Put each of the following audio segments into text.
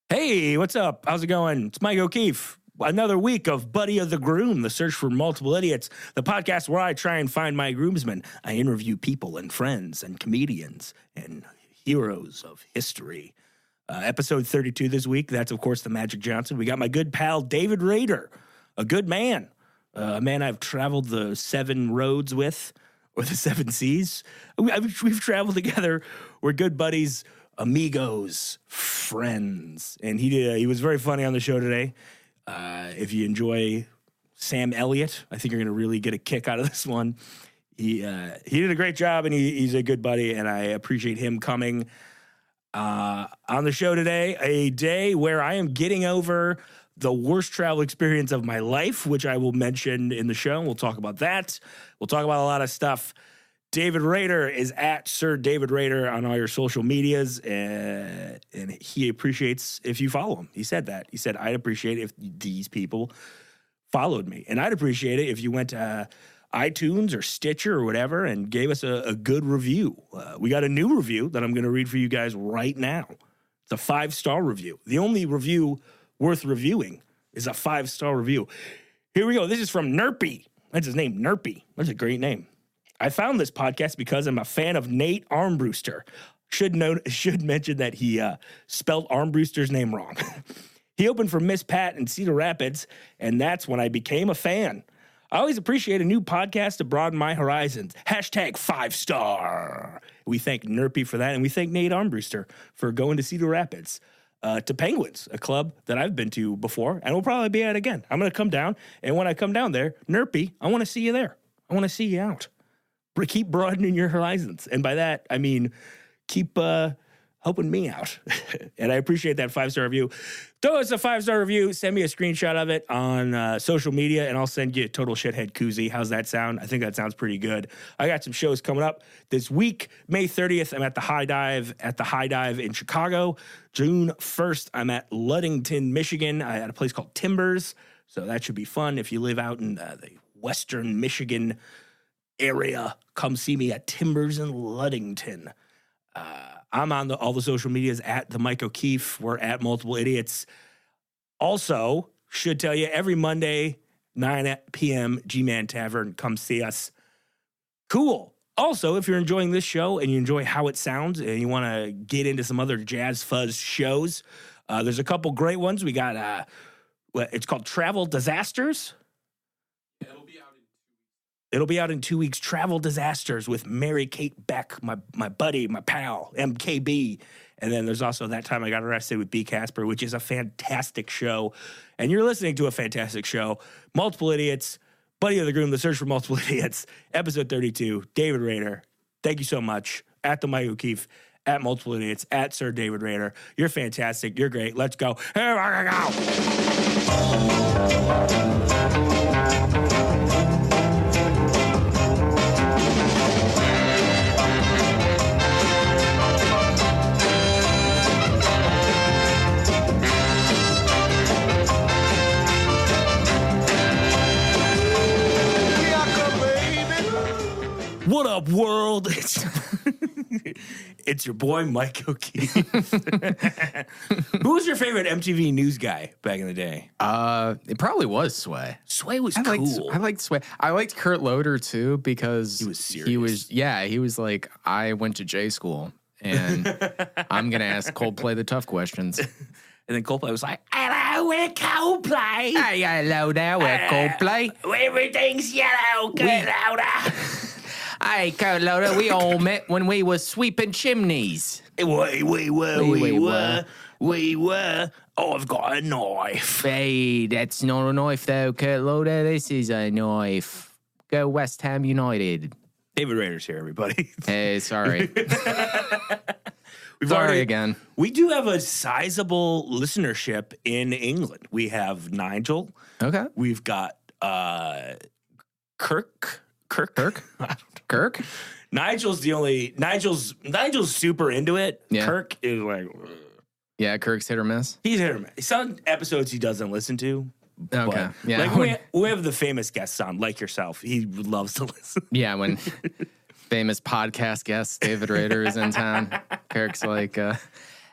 Hey, what's up? How's it going? It's Mike O'Keefe. Another week of Buddy of the Groom, the search for multiple idiots, the podcast where I try and find my groomsmen. I interview people and friends and comedians and heroes of history. Episode 32 this week, that's, of course, the Magic Johnson. We got my good pal, David Rader, a good man, a man I've traveled the 7 roads with, or the 7 seas. We've traveled together. We're good buddies, amigos, friends. And he was very funny on the show today. If you enjoy Sam Elliott, I think you're going to really get a kick out of this one. He did a great job, and he's a good buddy, and I appreciate him coming on the show today, a day where I am getting over the worst travel experience of my life, which I will mention in the show. We'll talk about that. We'll talk about a lot of stuff. David Rader is at Sir David Rader on all your social medias, and he appreciates if you follow him. He said that. He said, I'd appreciate it if these people followed me, and I'd appreciate it if you went to iTunes or Stitcher or whatever and gave us a good review. We got a new review that I'm going to read for you guys right now. It's a 5-star review. The only review worth reviewing is a 5-star review. Here we go. This is from Nerpy. That's his name, Nerpy. That's a great name. I found this podcast because I'm a fan of Nate Armbruster. Should mention that he spelled Armbruster's name wrong. He opened for Miss Pat in Cedar Rapids, and that's when I became a fan. I always appreciate a new podcast to broaden my horizons. Hashtag 5-star. We thank Nerpy for that, and we thank Nate Armbruster for going to Cedar Rapids. To Penguins, a club that I've been to before, and we'll probably be at again. I'm going to come down, and when I come down there, Nerpy, I want to see you there. I want to see you out. Keep broadening your horizons. And by that, I mean, keep helping me out. And I appreciate that 5-star review. Throw us a 5-star review. Send me a screenshot of it on social media, and I'll send you a total shithead koozie. How's that sound? I think that sounds pretty good. I got some shows coming up this week. May 30th, I'm at the High Dive in Chicago. June 1st, I'm at Ludington, Michigan. I at a place called Timbers. So that should be fun. If you live out in the western Michigan area, come see me at Timbers in Ludington. I'm on all the social medias at the Mike O'Keefe. We're at Multiple Idiots. Also, should tell you, every Monday, 9 p.m., Gman Tavern. Come see us. Cool. Also, if you're enjoying this show and you enjoy how it sounds and you want to get into some other jazz fuzz shows, there's a couple great ones. We got, it's called Travel Disasters. It'll be out in 2 weeks. Travel Disasters with Mary Kate Beck, my buddy, my pal, MKB. And then there's also That Time I Got Arrested with B. Casper, which is a fantastic show. And you're listening to a fantastic show. Multiple Idiots, Buddy of the Groom, The Search for Multiple Idiots, episode 32, David Rader. Thank you so much. At the Mike O'Keefe, at Multiple Idiots, at Sir David Rader. You're fantastic. You're great. Let's go. Here we go. What up, world? It's your boy, Mike O'Keefe. Who was your favorite MTV news guy back in the day? It probably was Sway. Sway was cool. I liked Sway. I liked Kurt Loder, too, because he was serious. He was like, I went to J school, and I'm going to ask Coldplay the tough questions. And then Coldplay was like, hello, we're Coldplay. Hey, hello there, we're Coldplay. Everything's yellow, get louder. Hey, Kurt Loder, we all met when we were sweeping chimneys. We were. Oh, I've got a knife. Hey, that's not a knife, though, Kurt Loder. This is a knife. Go West Ham United. David Rader's here, everybody. Hey, sorry. Sorry again. We do have a sizable listenership in England. We have Nigel. Okay. We've got Kirk. Nigel's super into it. Yeah. Kirk is like, yeah, Kirk's hit or miss. He's hit or miss. Some episodes he doesn't listen to. Okay. Yeah. Like we have the famous guests on, like yourself. He loves to listen. Yeah, when famous podcast guest David Rader is in town, Kirk's like,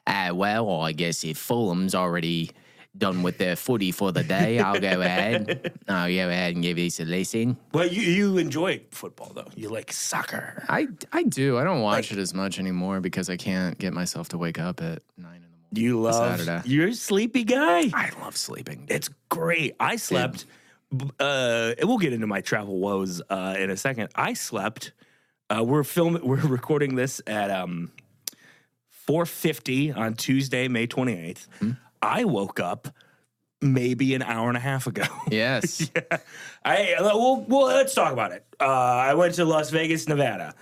Well, I guess if Fulham's already done with their footy for the day, I'll go ahead. I'll go ahead and give these a listen. Well, you enjoy football, though. You like soccer. I do. I don't watch it as much anymore because I can't get myself to wake up at 9 in the morning. You love Saturday. You're a sleepy guy. I love sleeping. It's great. I slept. We'll get into my travel woes in a second. I slept. We're recording this at 4:50 on Tuesday, May 28th. Mm-hmm. I woke up maybe an hour and a half ago. Yes. Yeah. Well, let's talk about it. I went to Las Vegas, Nevada,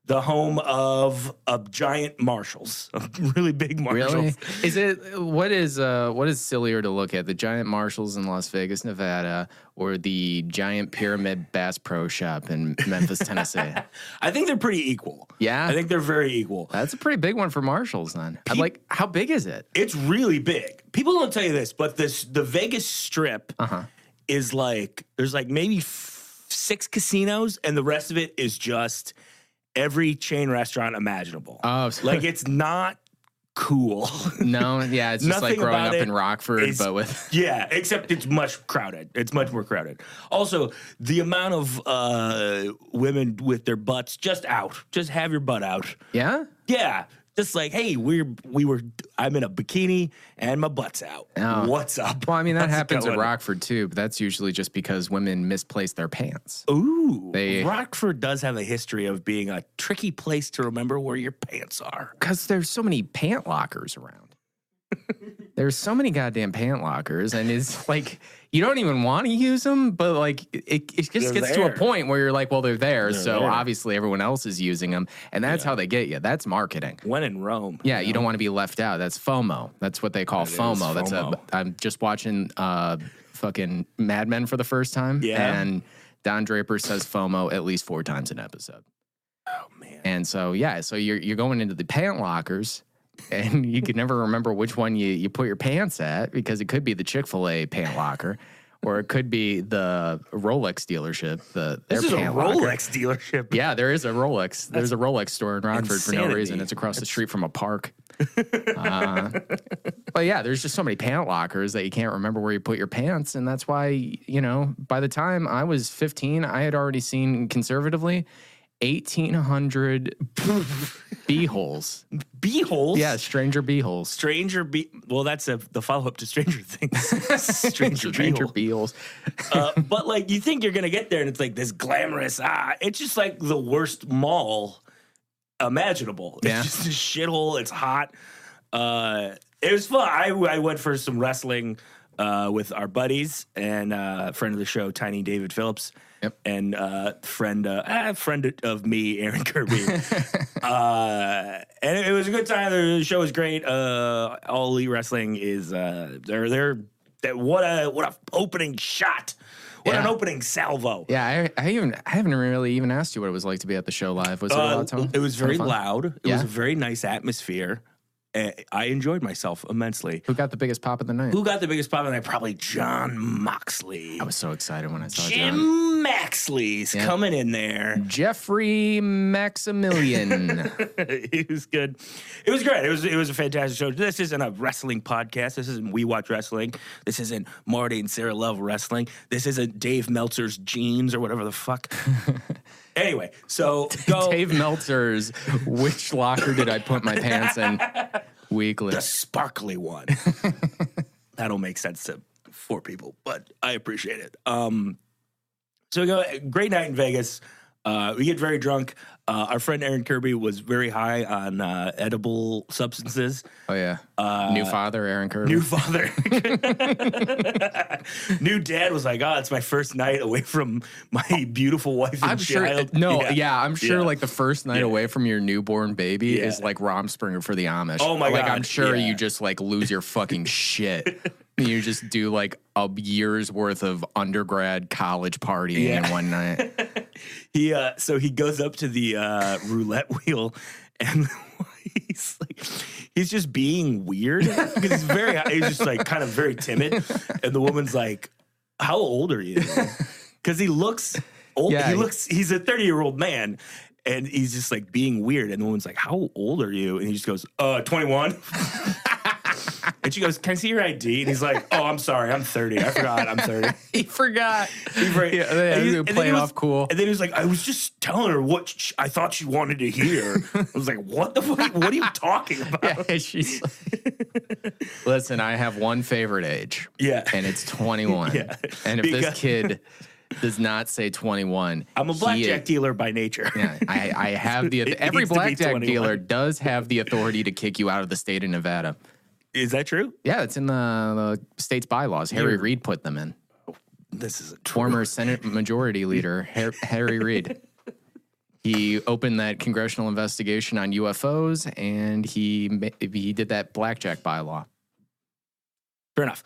the home of a giant Marshalls, a really big Marshalls. Really? What is sillier to look at, the giant Marshalls in Las Vegas, Nevada, or the giant Pyramid Bass Pro Shop in Memphis, Tennessee? I think they're pretty equal. Yeah, I think they're very equal. That's a pretty big one for Marshalls. Then, how big is it? It's really big. People don't tell you this, but the Vegas Strip is like there's like maybe 6 casinos, and the rest of it is just every chain restaurant imaginable. Oh, like it's not cool. No, yeah, it's just like growing up in Rockford, but with except it's much crowded. It's much more crowded. Also, the amount of women with their butts just out, just have your butt out. Yeah, yeah. Just like, hey, I'm in a bikini and my butt's out. Oh. What's up? Well, I mean, that happens at Rockford too, but that's usually just because women misplace their pants. Ooh. Rockford does have a history of being a tricky place to remember where your pants are. Because there's so many pant lockers around. There's so many goddamn pant lockers, and it's like you don't even want to use them, but like it just gets to a point where you're like, well, they're there, so obviously everyone else is using them, and that's how they get you. That's marketing. When in Rome. Yeah, you don't want to be left out. That's FOMO. That's what they call FOMO. I'm just watching fucking Mad Men for the first time, and Don Draper says FOMO at least 4 times an episode. Oh man. And so you're going into the pant lockers. And you can never remember which one you put your pants at, because it could be the Chick-fil-A pant locker, or it could be the Rolex dealership. This is a Rolex dealership. Yeah, there is a Rolex. There's a Rolex store in Rockford for no reason. It's across the street from a park. But yeah, there's just so many pant lockers that you can't remember where you put your pants. And that's why, by the time I was 15, I had already seen conservatively 1,800 beeholes. Beeholes? Yeah, stranger beeholes. Well, that's the follow-up to Stranger Things. Stranger beeholes. But like, you think you're gonna get there, and it's like this glamorous. It's just like the worst mall imaginable. It's just a shithole. It's hot. It was fun. I went for some wrestling with our buddies and friend of the show, Tiny David Phillips. Yep. And friend of me, Aaron Kirby. And it was a good time. The show was great. All Elite Wrestling is what a opening shot. What an opening salvo. Yeah, I haven't really even asked you what it was like to be at the show live. Was it a lot of time? It was very loud. It was a very nice atmosphere. I enjoyed myself immensely. Who got the biggest pop of the night? Probably John Moxley. I was so excited when I saw Jim Maxley's coming in there. Jeffrey Maximilian. He was good. It was great. It was a fantastic show. This isn't a wrestling podcast. This isn't We Watch Wrestling. This isn't Marty and Sarah Love Wrestling. This isn't Dave Meltzer's Jeans or whatever the fuck. Anyway, so go. Dave Meltzer's Which Locker Did I Put My Pants In? Weekly. The sparkly one. That'll make sense to 4 people, but I appreciate it. So we go, great night in Vegas. We get very drunk. Our friend Aaron Kirby was very high on edible substances. Oh, yeah. New father, Aaron Kirby. New father. New dad was like, it's my first night away from my beautiful wife and child. I'm sure like the first night away from your newborn baby is like Romspringer for the Amish. Oh, my God. Like, I'm sure you just like lose your fucking shit. You just do like a year's worth of undergrad college partying in one night. So he goes up to the roulette wheel, and he's just being weird because he's just like kind of very timid, and the woman's like, "How old are you?" Because he looks old. He's a 30-year-old man. And he's just like being weird. And the woman's like, how old are you? And he just goes, 21. And she goes, can I see your ID? And he's like, oh, I'm sorry. I'm 30. I forgot. I'm 30. He forgot. He was playing off cool. And then he was like, I was just telling her what I thought she wanted to hear. I was like, what the fuck? What are you talking about? Yeah, she's like, listen, I have one favorite age. Yeah. And it's 21. Yeah. And if this kid does not say 21. I'm a blackjack dealer by nature. Yeah, I have every blackjack dealer does have the authority to kick you out of the state of Nevada. Is that true? Yeah, it's in the state's bylaws. Harry Reid put them in. This isn't true. Former Senate Majority Leader Harry Reid. He opened that congressional investigation on UFOs, and he did that blackjack bylaw. Fair enough.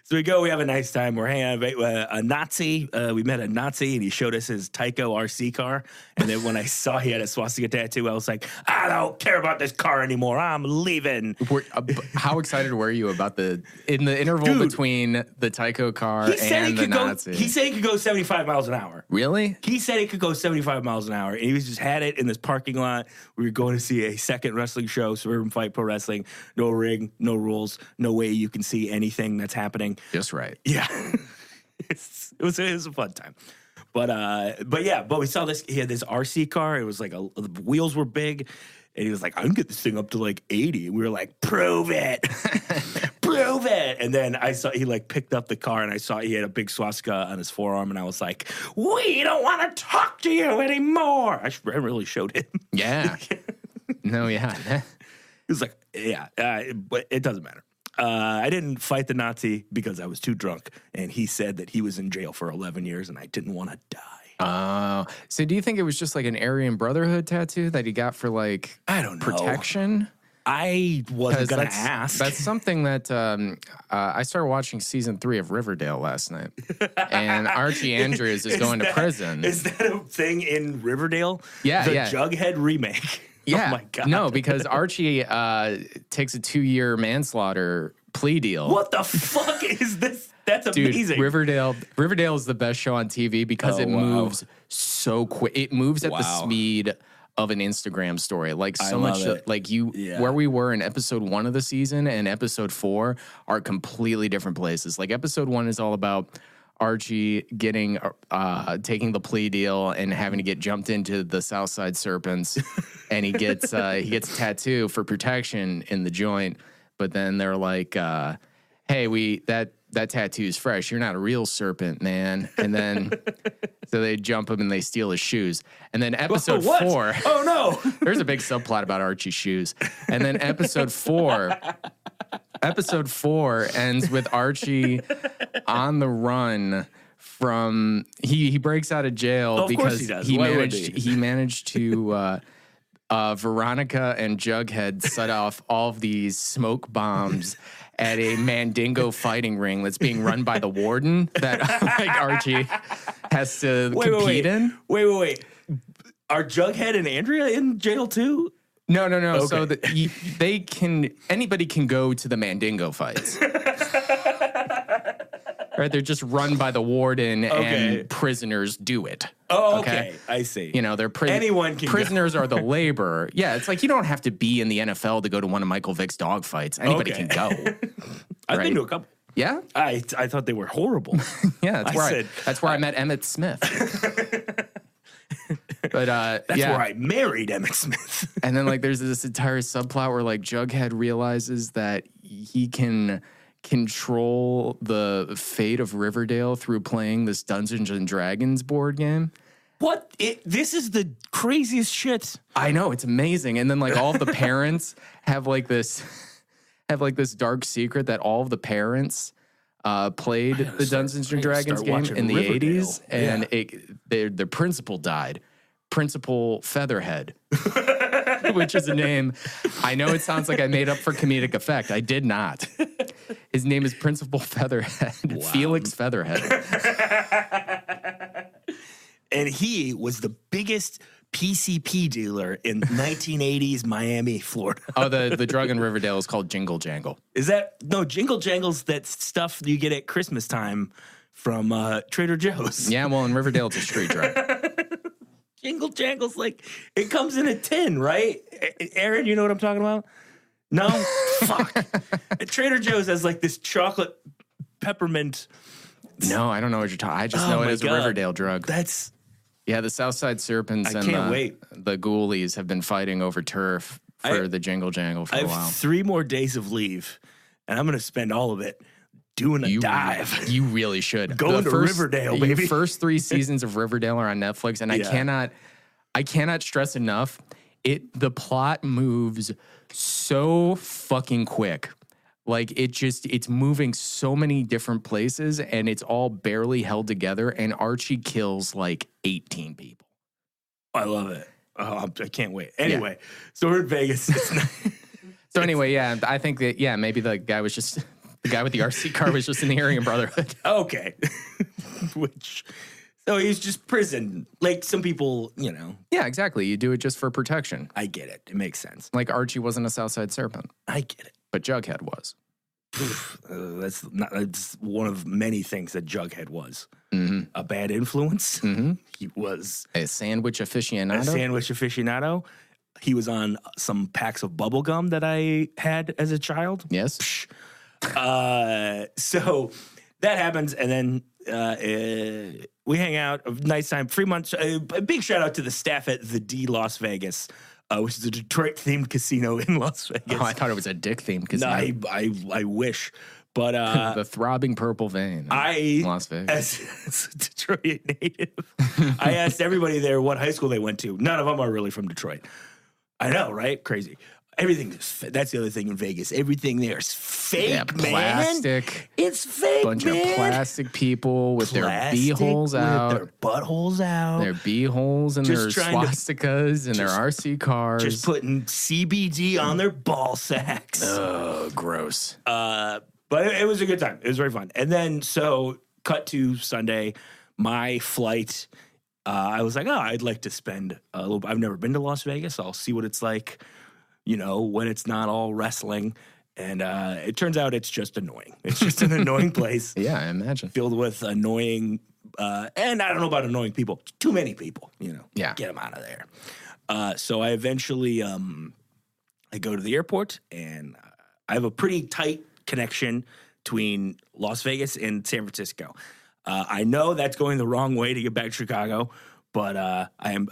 So we go, we have a nice time. We're hanging out. A Nazi, we met a Nazi, and he showed us his Tyco RC car. And then when I saw he had a swastika tattoo, I was like, I don't care about this car anymore. I'm leaving. How excited were you about in the interval between the Tyco car and the Nazi? He said he could go 75 miles an hour. Really? He said he could go 75 miles an hour. And he just had it in this parking lot. We were going to see a second wrestling show, Suburban Fight Pro Wrestling. No ring, no rules, no way you can see anything that's happening. Just right. Yeah. it was a fun time. But we saw this. He had this RC car. It was like the wheels were big. And he was like, I can get this thing up to like 80. And we were like, prove it. Prove it. And then I saw he like picked up the car and I saw he had a big swastika on his forearm. And I was like, we don't want to talk to you anymore. I really showed him. Yeah. No, yeah. He was like, yeah, but it doesn't matter. I didn't fight the Nazi because I was too drunk. And he said that he was in jail for 11 years and I didn't want to die. Oh, so do you think it was just like an Aryan Brotherhood tattoo that he got for like, I don't know, protection? I wasn't going to ask. That's something that I started watching season 3 of Riverdale last night. And Archie Andrews is going to prison. Is that a thing in Riverdale? Yeah, the Jughead remake. Yeah. Oh my God. No, because Archie takes a 2-year manslaughter plea deal. What the fuck is this? That's amazing. Dude, Riverdale is the best show on TV because it moves so quick. It moves at the speed of an Instagram story. Like so much where we were in episode 1 of the season and episode 4 are completely different places. Like episode 1 is all about Archie taking the plea deal and having to get jumped into the Southside Serpents, and he gets a tattoo for protection in the joint. But then they're like, "Hey, that tattoo's fresh. You're not a real serpent, man." And then so they jump him and they steal his shoes. And then episode 4, oh no, there's a big subplot about Archie's shoes. And then episode 4 ends with Archie on the run from he breaks out of jail because he managed to Veronica and Jughead set off all of these smoke bombs at a Mandingo fighting ring that's being run by the warden that like Archie has to compete in. Wait. Are Jughead and Andrea in jail too? No. Okay. So anybody can go to the Mandingo fights. Right, they're just run by the warden, and prisoners do it. Oh, okay. I see. You know, anyone can. Prisoners are the labor. Yeah, it's like you don't have to be in the NFL to go to one of Michael Vick's dog fights. Anybody can go. I've been to a couple. Yeah, I thought they were horrible. Yeah, that's where I met Emmett Smith. But that's where I married Emmett Smith. And then like there's this entire subplot where like Jughead realizes that he can control the fate of Riverdale through playing this Dungeons and Dragons board game. What? This is the craziest shit. I know, it's amazing. And then like all of the parents have this dark secret that all of the parents played the Dungeons and Dragons game in the Riverdale. 80s, and their principal died. Principal Featherhead, which is a name. I know it sounds like I made up for comedic effect. I did not. His name is Principal Featherhead, wow. Felix Featherhead. And he was the biggest PCP dealer in 1980s Miami, Florida. Oh, the drug in Riverdale is called Jingle Jangle. Is that? No, Jingle Jangle's that stuff you get at Christmas time from Trader Joe's. Yeah, well, in Riverdale, it's a street drug. Jingle Jangle's like, it comes in a tin, right? Aaron, you know what I'm talking about? No? Fuck. At Trader Joe's has like this chocolate peppermint. No, I don't know what you're talking. I just know it as a Riverdale drug. That's... Yeah, the Southside Serpents and the Ghoulies have been fighting over turf for the Jingle Jangle for a while. I have 3 more days of leave, and I'm going to spend all of it doing a dive. You really should. Going to Riverdale, baby. The first 3 seasons of Riverdale are on Netflix, and I cannot stress enough, the plot moves so fucking quick. Like, it's moving so many different places, and it's all barely held together, and Archie kills, like, 18 people. I love it. Oh, I can't wait. Anyway, so we're in Vegas. So anyway, I think that, maybe the guy with the RC car was just in the Aryan Brotherhood. Okay. So he's just prison. Like some people, Yeah, exactly. You do it just for protection. I get it. It makes sense. Like Archie wasn't a Southside Serpent. I get it. But Jughead was. That's one of many things that Jughead was. Mm-hmm. A bad influence. Mm-hmm. He was a sandwich aficionado. He was on some packs of bubble gum that I had as a child. Yes. So that happens, and then we hang out. A nice time. 3 months. A big shout out to the staff at the D Las Vegas, which is a Detroit-themed casino in Las Vegas. Oh, I thought it was a dick-themed casino. No, I wish. But the throbbing purple vein in Las Vegas. As a Detroit native, I asked everybody there what high school they went to. None of them are really from Detroit. I know, right? Crazy. Everything is that's the other thing in Vegas. Everything there is fake, plastic. Man. It's fake, bunch of plastic people with their beeholes out. Their buttholes out. Their beeholes and their swastikas and their RC cars. Just putting CBD on their ball sacks. Oh, gross. But it was a good time. It was very fun. And then, so, cut to Sunday, my flight, I was like, I'd like to spend a little... I've never been to Las Vegas. I'll see what it's like, when it's not all wrestling. And it turns out it's just annoying. It's just an annoying place. Yeah, I imagine. Filled with annoying... and I don't know about annoying people. Too many people, Yeah. Get them out of there. So I eventually... I go to the airport, and I have a pretty tight connection between Las Vegas and San Francisco. I know that's going the wrong way to get back to Chicago, but I'm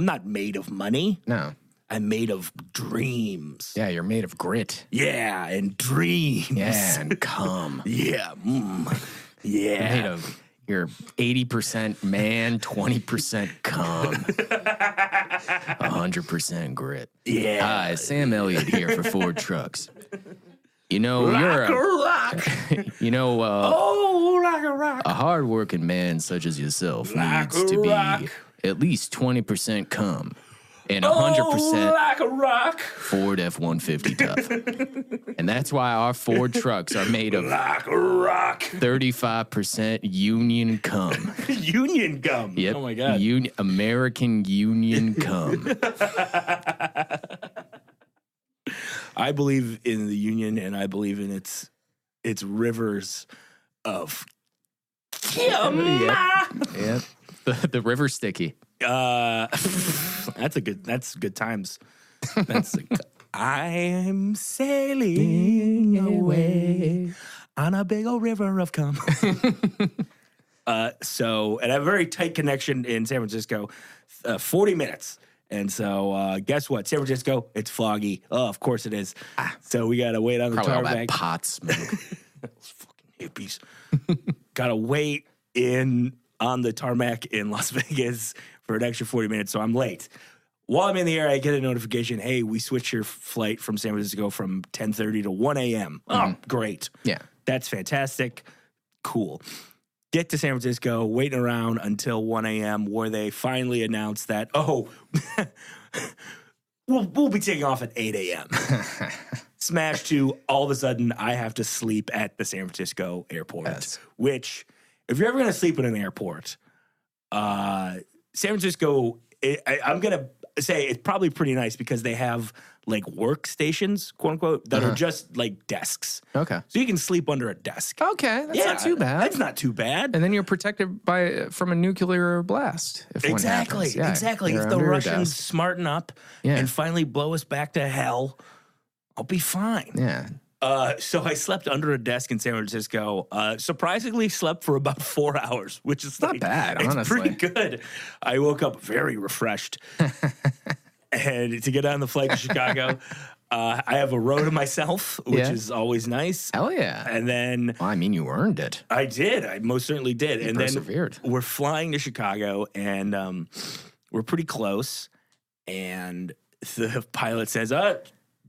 not made of money. No, I'm made of dreams. Yeah, you're made of grit. Yeah, and dreams. Yeah, and cum. Yeah, yeah. You're 80% man, 20% cum, 100% grit. Yeah. Hi, Sam Elliott here for Ford Trucks. Rock. A hardworking man such as yourself needs to be at least 20% cum and 100% Ford F-150 tough. And that's why our Ford trucks are made of 35% Union cum. Union gum. Yep. Oh my God. American Union cum. I believe in the Union, and I believe in its rivers of cum. Yep. The river sticky. That's good times. I'm sailing away on a big old river of cum. And I have a very tight connection in San Francisco, 40 minutes. And so, guess what? San Francisco, it's foggy. Oh, of course it is. So we got to wait on the tarmac. tarmac. All that pot smoke. Those fucking hippies. Got to wait on the tarmac in Las Vegas for an extra 40 minutes, so I'm late. While I'm in the air, I get a notification, hey, we switched your flight from San Francisco from 10:30 to 1 a.m. Oh, great. Yeah. That's fantastic. Cool. Get to San Francisco, waiting around until 1 a.m. where they finally announce that, we'll be taking off at 8 a.m. Smash to, all of a sudden, I have to sleep at the San Francisco airport. Yes. Which, if you're ever going to sleep in an airport, San Francisco, say it's probably pretty nice because they have like workstations, quote unquote, that are just like desks. Okay. So you can sleep under a desk. Okay, that's not too bad. That's not too bad. And then you're protected from a nuclear blast. If one happens. Yeah, exactly. If the Russians smarten up and finally blow us back to hell, I'll be fine. Yeah. So I slept under a desk in San Francisco. Surprisingly, slept for about 4 hours, which is not bad, honestly. It's pretty good. I woke up very refreshed. And to get on the flight to Chicago, I have a row to myself, which is always nice. Hell yeah. And then... Well, I mean, you earned it. I did. I most certainly did. You persevered. Then we're flying to Chicago, and we're pretty close. And the pilot says,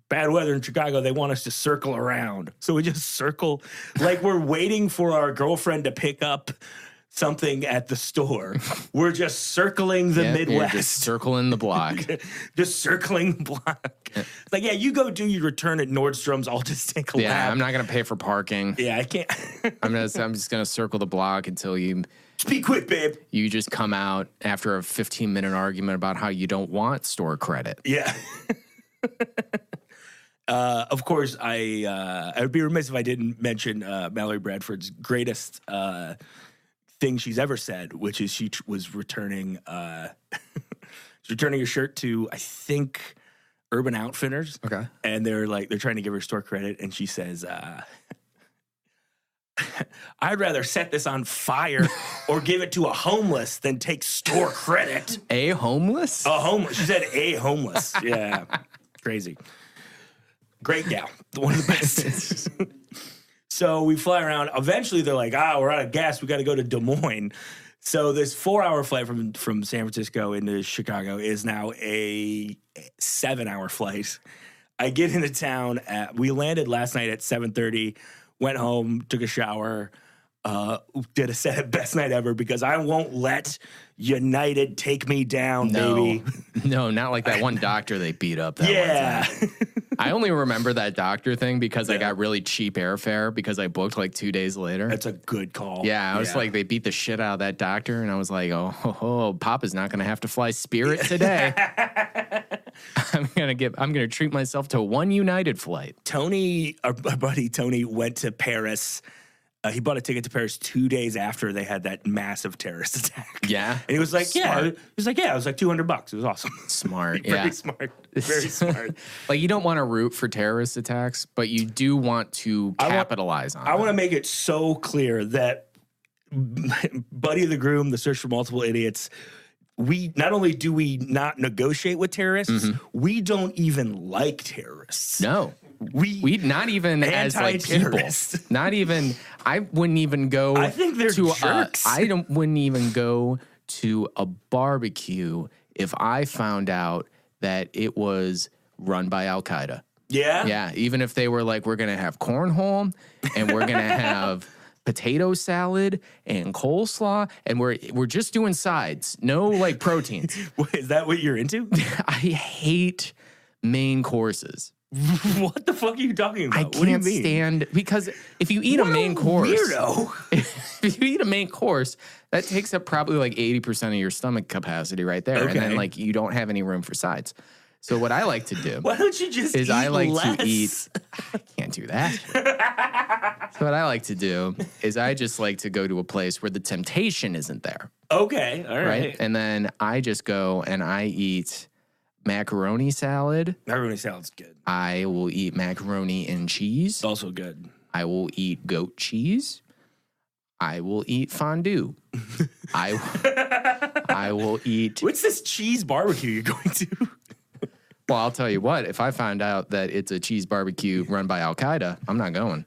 bad weather in Chicago, they want us to circle around. So we just circle like we're waiting for our girlfriend to pick up something at the store. We're just circling the Midwest. Just circling the block. Just circling the block. It's like, you go do your return at Nordstrom's. I'll just take a lap. Yeah, I'm not going to pay for parking. Yeah, I can't. I'm just going to circle the block until you... Just be quick, babe. You just come out after a 15-minute argument about how you don't want store credit. Yeah. Of course, I would be remiss if I didn't mention Mallory Bradford's greatest thing she's ever said, which is she was returning she's returning a shirt to, I think, Urban Outfitters. Okay. And they're trying to give her store credit, and she says, I'd rather set this on fire or give it to a homeless than take store credit. A homeless? A homeless. She said a homeless. Yeah. Crazy. Great gal. One of the best. So we fly around. Eventually, they're like, we're out of gas. We got to go to Des Moines. So this 4-hour flight from San Francisco into Chicago is now a 7-hour flight. I get into town. We landed last night at 7:30, went home, took a shower, did a set best night ever because I won't let United take me down, baby. No, not like that one doctor they beat up that one time. I only remember that doctor thing because I got really cheap airfare because I booked like 2 days later. That's a good call. Yeah, I was like, they beat the shit out of that doctor, and I was like, Papa's not going to have to fly Spirit today. I'm gonna treat myself to one United flight. Tony, our buddy Tony, went to Paris. He bought a ticket to Paris 2 days after they had that massive terrorist attack. Yeah. And he was like, Smart. it was like $200. It was awesome. Smart. Very smart. Very smart. Like, you don't want to root for terrorist attacks, but you do want to capitalize on it. I want to make it so clear that Buddy the Groom, The Search for Multiple Idiots, we not only do we not negotiate with terrorists, we don't even like terrorists. No. We not even as like people. Not even. I wouldn't even go. I think they're jerks. Wouldn't even go to a barbecue if I found out that it was run by Al Qaeda. Yeah. Yeah. Even if they were like, we're gonna have cornhole and we're gonna have potato salad and coleslaw, and we're just doing sides, no like proteins. Is that what you're into? I hate main courses. What the fuck are you talking about? I can't stand, because if you eat a main course, if you eat a main course, that takes up probably like 80% of your stomach capacity right there, and then like you don't have any room for sides. So what I like to do, why don't you just is eat I like less? to eat. I can't do that. So what I like to do is I just like to go to a place where the temptation isn't there. Okay, all right. And then I just go and I eat macaroni salad. Macaroni salad's good. I will eat macaroni and cheese. It's also good. I will eat goat cheese. I will eat fondue. I will eat. What's this cheese barbecue you're going to? Well, I'll tell you what. If I find out that it's a cheese barbecue run by Al Qaeda, I'm not going.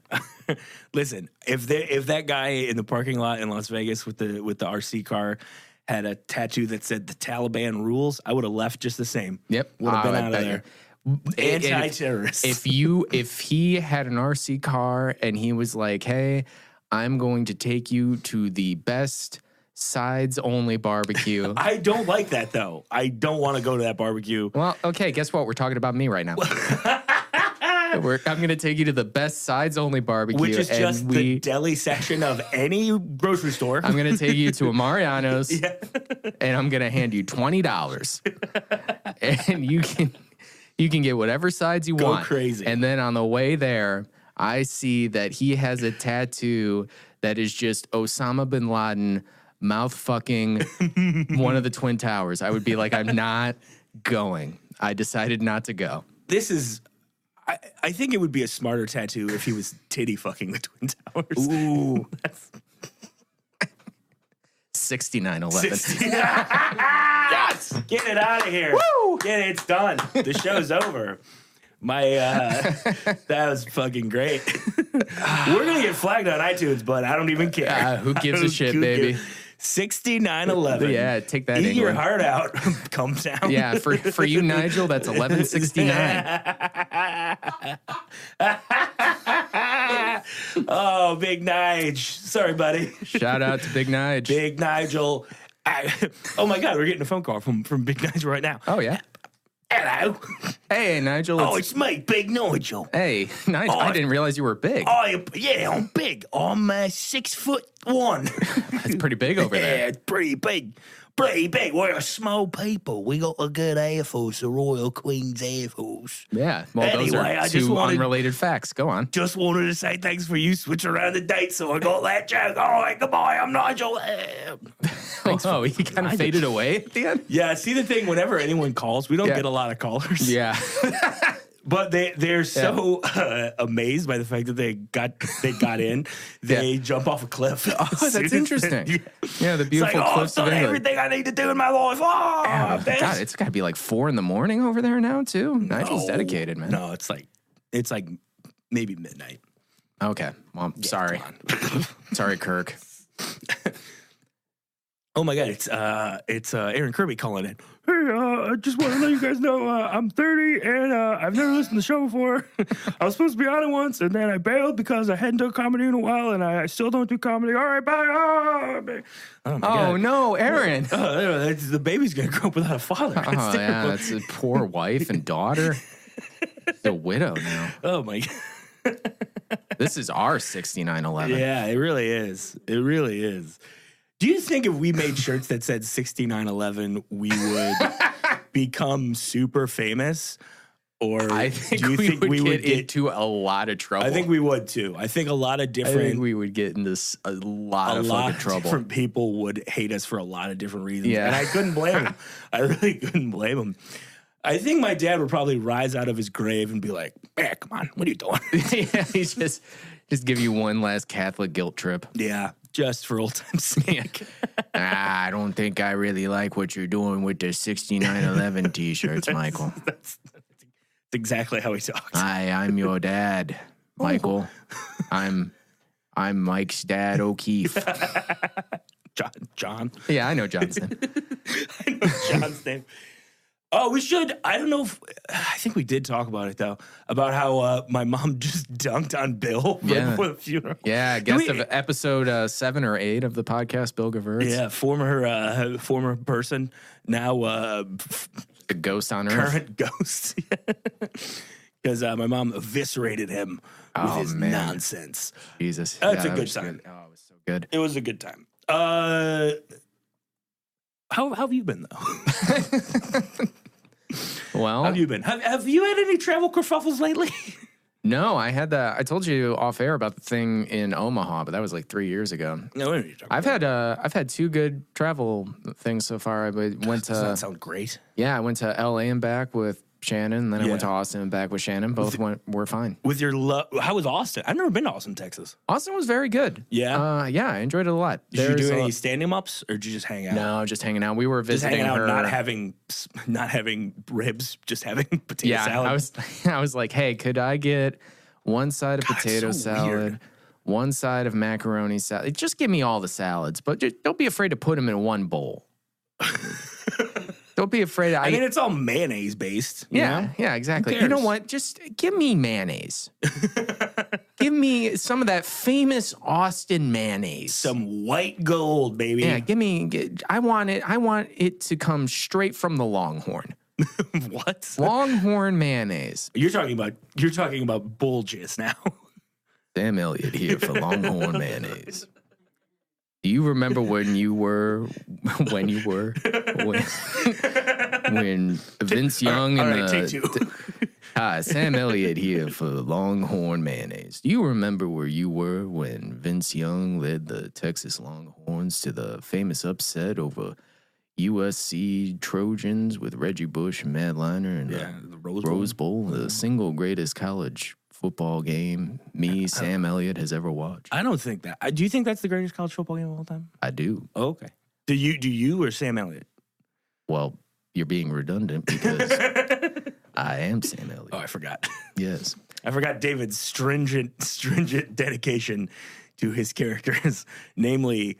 Listen, if that guy in the parking lot in Las Vegas with the RC car had a tattoo that said the Taliban rules, I would have left just the same. Yep. Would have been out of there. Anti-terrorist. If he had an RC car and he was like, hey, I'm going to take you to the best sides only barbecue. I don't like that though. I don't want to go to that barbecue. Well, okay, guess what? We're talking about me right now. I'm going to take you to the best sides only barbecue. Which is just the deli section of any grocery store. I'm going to take you to a Mariano's and I'm going to hand you $20. And you can get whatever sides you want. Go crazy. And then on the way there, I see that he has a tattoo that is just Osama bin Laden mouth fucking one of the Twin Towers. I would be like, I'm not going. I decided not to go. This is, I think it would be a smarter tattoo if he was titty fucking the Twin Towers. Ooh. 6911. Yes! Get it out of here. Woo! Get it, it's done. The show's over. That was fucking great. We're gonna get flagged on iTunes, but I don't even care. Who gives a shit, baby? 6911. Yeah, take that. Eat your heart out. Come down. Yeah, for you, Nigel, that's 1169. Oh, Big Nige. Sorry, buddy. Shout out to Big Nige. Big Nigel. Oh my God, we're getting a phone call from Big Nigel right now. Oh yeah. Hello. Hey, Nigel. Oh, it's me, Big Nigel. Hey, Nigel. I didn't realize you were big. Yeah, I'm big. I'm 6'1". That's pretty big over there. Yeah, it's pretty big. Pretty big. We're a small people. We got a good Air Force, the Royal Queen's Air Force. Yeah. Well, anyway, those are two unrelated facts. Go on. Just wanted to say thanks for you switch around the date, so I got that joke. All right, goodbye. I'm Nigel. Oh, he kind of faded away at the end? Yeah, see the thing, whenever anyone calls, we don't get a lot of callers. Yeah. But they're so amazed by the fact that they got in, they jump off a cliff. Oh, that's interesting. Yeah, the beautiful cliffs of England. Everything I need to do in my life. Oh, God, it's got to be like 4 a.m. over there now too. Nigel's dedicated, man. No, it's like maybe midnight. Okay, well, sorry, sorry, Kirk. Oh my God, it's Aaron Kirby calling in. Hey, I just want to let you guys know I'm 30 and I've never listened to the show before. I was supposed to be on it once and then I bailed because I hadn't done comedy in a while and I still don't do comedy. All right, bye. Oh no, Aaron. The baby's going to grow up without a father. Oh yeah, that's a poor wife and daughter. The widow now. Oh my God. This is our 6911. Yeah, it really is. It really is. Do you think if we made shirts that said 6911, we would become super famous? Or I think we would get into a lot of trouble. I think we would too. I think a lot of different. I think we would get into a lot of trouble. Different people would hate us for a lot of different reasons. Yeah. And I couldn't blame them. I really couldn't blame them. I think my dad would probably rise out of his grave and be like, "Hey, come on, what are you doing?" Yeah, he's just give you one last Catholic guilt trip. Yeah, just for old time's sake. I don't think I really like what you're doing with the 6911 t-shirts, Michael. That's exactly how he talks. Hi, I'm your dad, Michael. I'm Mike's dad, O'Keefe. John. Yeah, I know John's name. I know John's name. Oh, we should. I don't know if. I think we did talk about it, though, about how my mom just dunked on Bill right before the funeral. Yeah, guest of episode 7 or 8 of the podcast, Bill Gavertz. Yeah, former person, now a ghost on Earth. Current ghost. Because my mom eviscerated him with his nonsense. Jesus. That's a good time. Oh, it was so good. It was a good time. How have you been, though? Well, how have you been? Have you had any travel kerfuffles lately? No, I had I told you off air about the thing in Omaha, but that was like 3 years ago. No, we don't need to talk I've had 2 good travel things so far. I went to. Does that sound great? Yeah, I went to LA and back with Shannon, and then I went to Austin and back with Shannon. Both were fine. With your how was Austin? I've never been to Austin, Texas. Austin was very good. Yeah? Yeah, I enjoyed it a lot. Did you do any stand-em ups, or did you just hang out? No, just hanging out. We were visiting just hanging out, her. not having ribs, just having potato salad. I was like, hey, could I get one side of potato salad, weird. One side of macaroni salad? Just give me all the salads, but just don't be afraid to put them in one bowl. Don't be afraid. I mean, it's all mayonnaise based. Yeah, exactly. You know what? Just give me mayonnaise. Give me some of that famous Austin mayonnaise. Some white gold, baby. Yeah, I want it to come straight from the Longhorn. What? Longhorn mayonnaise. You're talking about bull jizz now. Sam Elliott here for Longhorn mayonnaise. Do you remember when Vince Young and take two. Hi, Sam Elliott here for Longhorn mayonnaise. Do you remember where you were when Vince Young led the Texas Longhorns to the famous upset over USC Trojans with Reggie Bush and Matt Leinart in the Rose Bowl, the single greatest college football game Sam Elliott has ever watched? I don't think that. Do you think that's the greatest college football game of all time? I do. Oh, okay. Do you or Sam Elliott? Well, you're being redundant because I am Sam Elliott. Oh, I forgot. Yes. I forgot David's stringent dedication to his characters, namely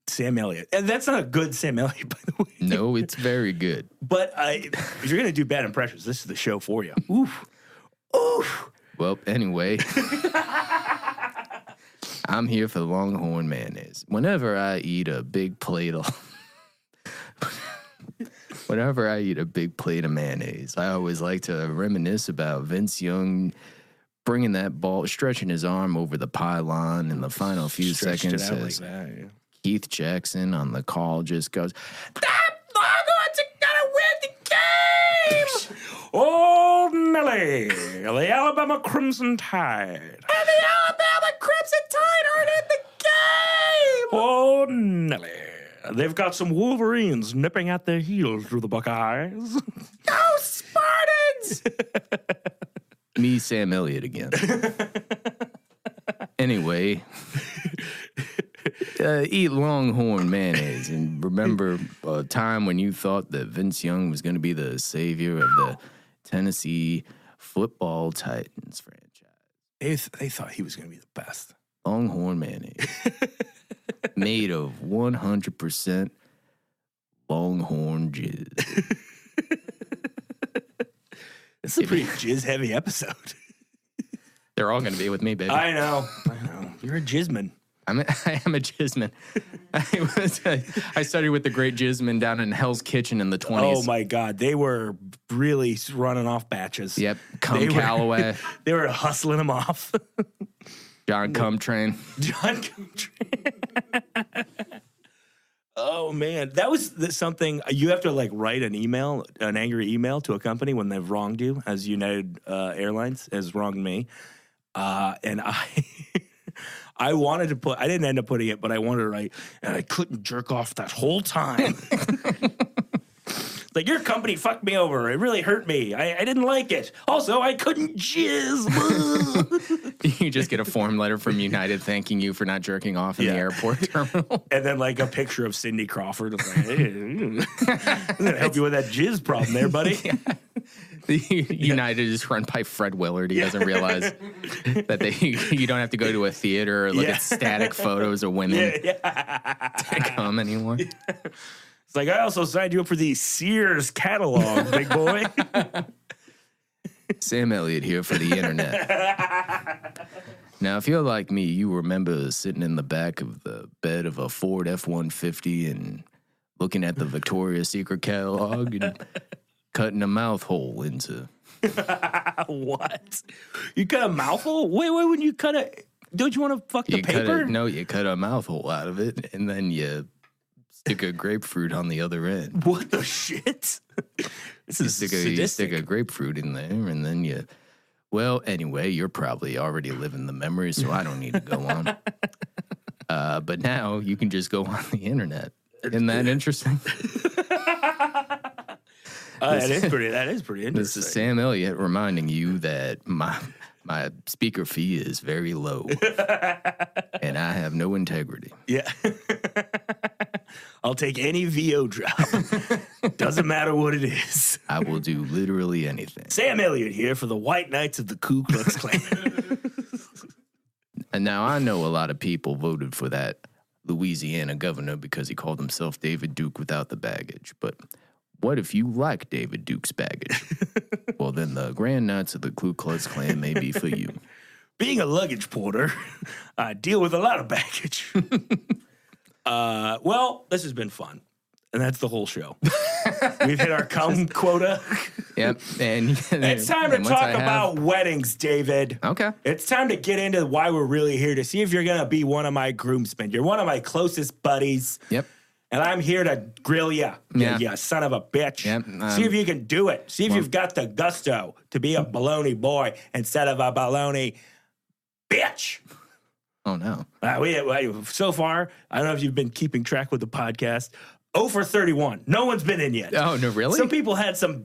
Sam Elliott. And that's not a good Sam Elliott, by the way. No, it's very good. But if you're going to do bad impressions, this is the show for you. Oof. Oof. Well, anyway, I'm here for Longhorn mayonnaise. Whenever I eat a big plate of mayonnaise, I always like to reminisce about Vince Young bringing that ball, stretching his arm over the pylon in the final few seconds. Like that, yeah. Keith Jackson on the call just goes, "That Longhorns are gonna win the game!" Oh, Nelly, the Alabama Crimson Tide. And the Alabama Crimson Tide aren't in the game! Oh, Nelly. They've got some Wolverines nipping at their heels through the Buckeyes. Go Spartans! Me, Sam Elliott again. Anyway, eat Longhorn mayonnaise and remember a time when you thought that Vince Young was going to be the savior of the Tennessee Football Titans franchise. They thought he was going to be the best. Longhorn mayonnaise. Made of 100% Longhorn jizz. It's a pretty jizz-heavy episode. They're all going to be with me, baby. I know. You're a jizzman. I am a jizzman. I studied with the great jizzman down in Hell's Kitchen in the 20s. Oh, my God. They were really running off batches. Yep. Calloway. They were hustling them off. John Cumtrain. John Cumtrain. Oh, man. That was something you have to write an angry email to a company when they've wronged you, as United Airlines has wronged me. And I wanted to I didn't end up putting it, but I wanted to write, and I couldn't jerk off that whole time. Your company fucked me over. It really hurt me. I didn't like it. Also, I couldn't jizz. You just get a form letter from United thanking you for not jerking off in the airport terminal. And then a picture of Cindy Crawford. Hey, I'm going to help you with that jizz problem there, buddy. Yeah. United is run by Fred Willard. He doesn't realize that you don't have to go to a theater or look at static photos of women to come anymore. It's I also signed you up for the Sears catalog, big boy. Sam Elliott here for the internet. Now, if you're like me, you remember sitting in the back of the bed of a Ford F-150 and looking at the Victoria's Secret catalog and cutting a mouth hole into. What? You cut a mouth hole? Wait, when you cut it, don't you want to fuck the paper? No, you cut a mouth hole out of it, and then you stick a grapefruit on the other end. What the shit? This is sadistic. You stick a grapefruit in there, and then you. Well, anyway, you're probably already living the memory, so I don't need to go on. But now you can just go on the internet. Isn't that interesting? That is pretty interesting. This is Sam Elliott reminding you that my speaker fee is very low, and I have no integrity. Yeah. I'll take any VO drop. Doesn't matter what it is. I will do literally anything. Sam Elliott here for the White Knights of the Ku Klux Klan. And now I know a lot of people voted for that Louisiana governor because he called himself David Duke without the baggage. But what if you like David Duke's baggage? Well, then the Grand Knights of the Ku Klux Klan may be for you. Being a luggage porter, I deal with a lot of baggage. Well, this has been fun. And that's the whole show. We've hit our cum quota. Yep. And it's time to talk about weddings, David. Okay. It's time to get into why we're really here, to see if you're going to be one of my groomsmen. You're one of my closest buddies. Yep. And I'm here to grill you, you son of a bitch. Yep. See if you can do it. See if you've got the gusto to be a Bologna boy instead of a Bologna bitch. Oh, no. So far, I don't know if you've been keeping track with the podcast. 0 for 31. No one's been in yet. Oh, no, really? Some people had some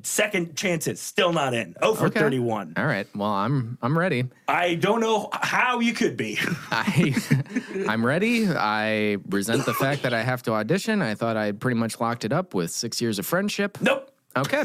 second chances. Still not in. 0 for 31. All right. Well, I'm ready. I don't know how you could be. I'm ready. I resent the fact that I have to audition. I thought I pretty much locked it up with 6 years of friendship. Nope. Okay.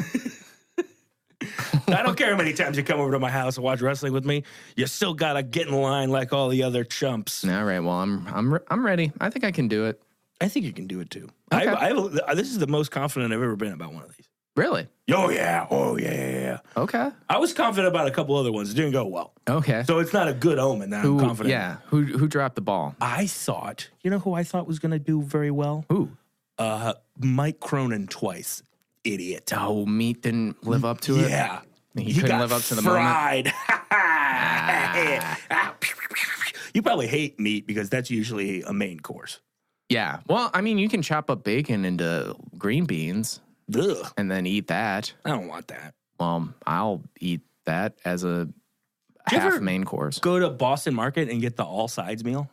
I don't care how many times you come over to my house and watch wrestling with me. You still gotta get in line like all the other chumps. All right. Well, I'm ready. I think I can do it. I think you can do it too. Okay. This is the most confident I've ever been about one of these. Really? Oh yeah. Okay. I was confident about a couple other ones. It didn't go well. Okay. So it's not a good omen that I'm confident. Yeah. Who dropped the ball? I thought. You know who I thought was going to do very well? Who? Mike Cronin twice. Idiot. Oh, Meat didn't live up to it. Yeah. He couldn't live up to the moment. You probably hate Meat because that's usually a main course. Yeah. Well, I mean, you can chop up bacon into green beans. Ugh. And then eat that. I don't want that. Well, I'll eat that as a Do you half ever main course. Go to Boston Market and get the all sides meal.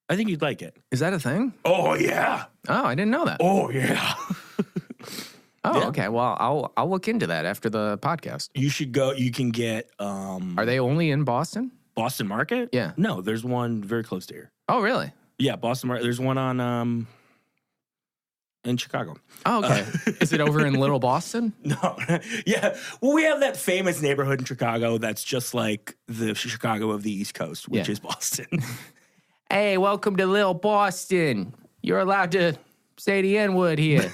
I think you'd like it. Is that a thing? Oh yeah. Oh, I didn't know that. Oh yeah. Okay. Well, I'll look into that after the podcast. You should go. You can get. Are they only in Boston? Boston Market? Yeah. No, there's one very close to here. Oh, really? Yeah, Boston Market. There's one on in Chicago. Oh, okay. Is it over in Little Boston? No. Yeah. Well, we have that famous neighborhood in Chicago that's just like the Chicago of the East Coast, which is Boston. Hey, welcome to Little Boston. You're allowed to say the N-word here.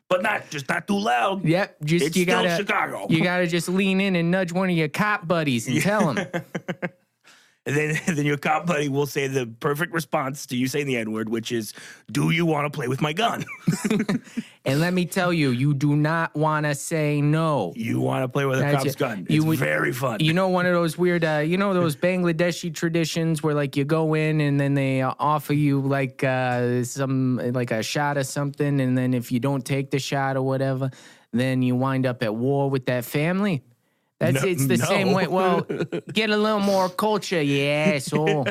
But not too loud. Yep. It's still Chicago. You gotta just lean in and nudge one of your cop buddies and tell them. And then your cop buddy will say the perfect response to you saying the N-word, which is, do you want to play with my gun? And let me tell you, you do not want to say no. You want to play with a cop's gun. It's very fun. You know, one of those weird, those Bangladeshi traditions where like you go in and then they offer you like a shot of something. And then if you don't take the shot or whatever, then you wind up at war with that family. It's the same way. Well, get a little more culture, you asshole.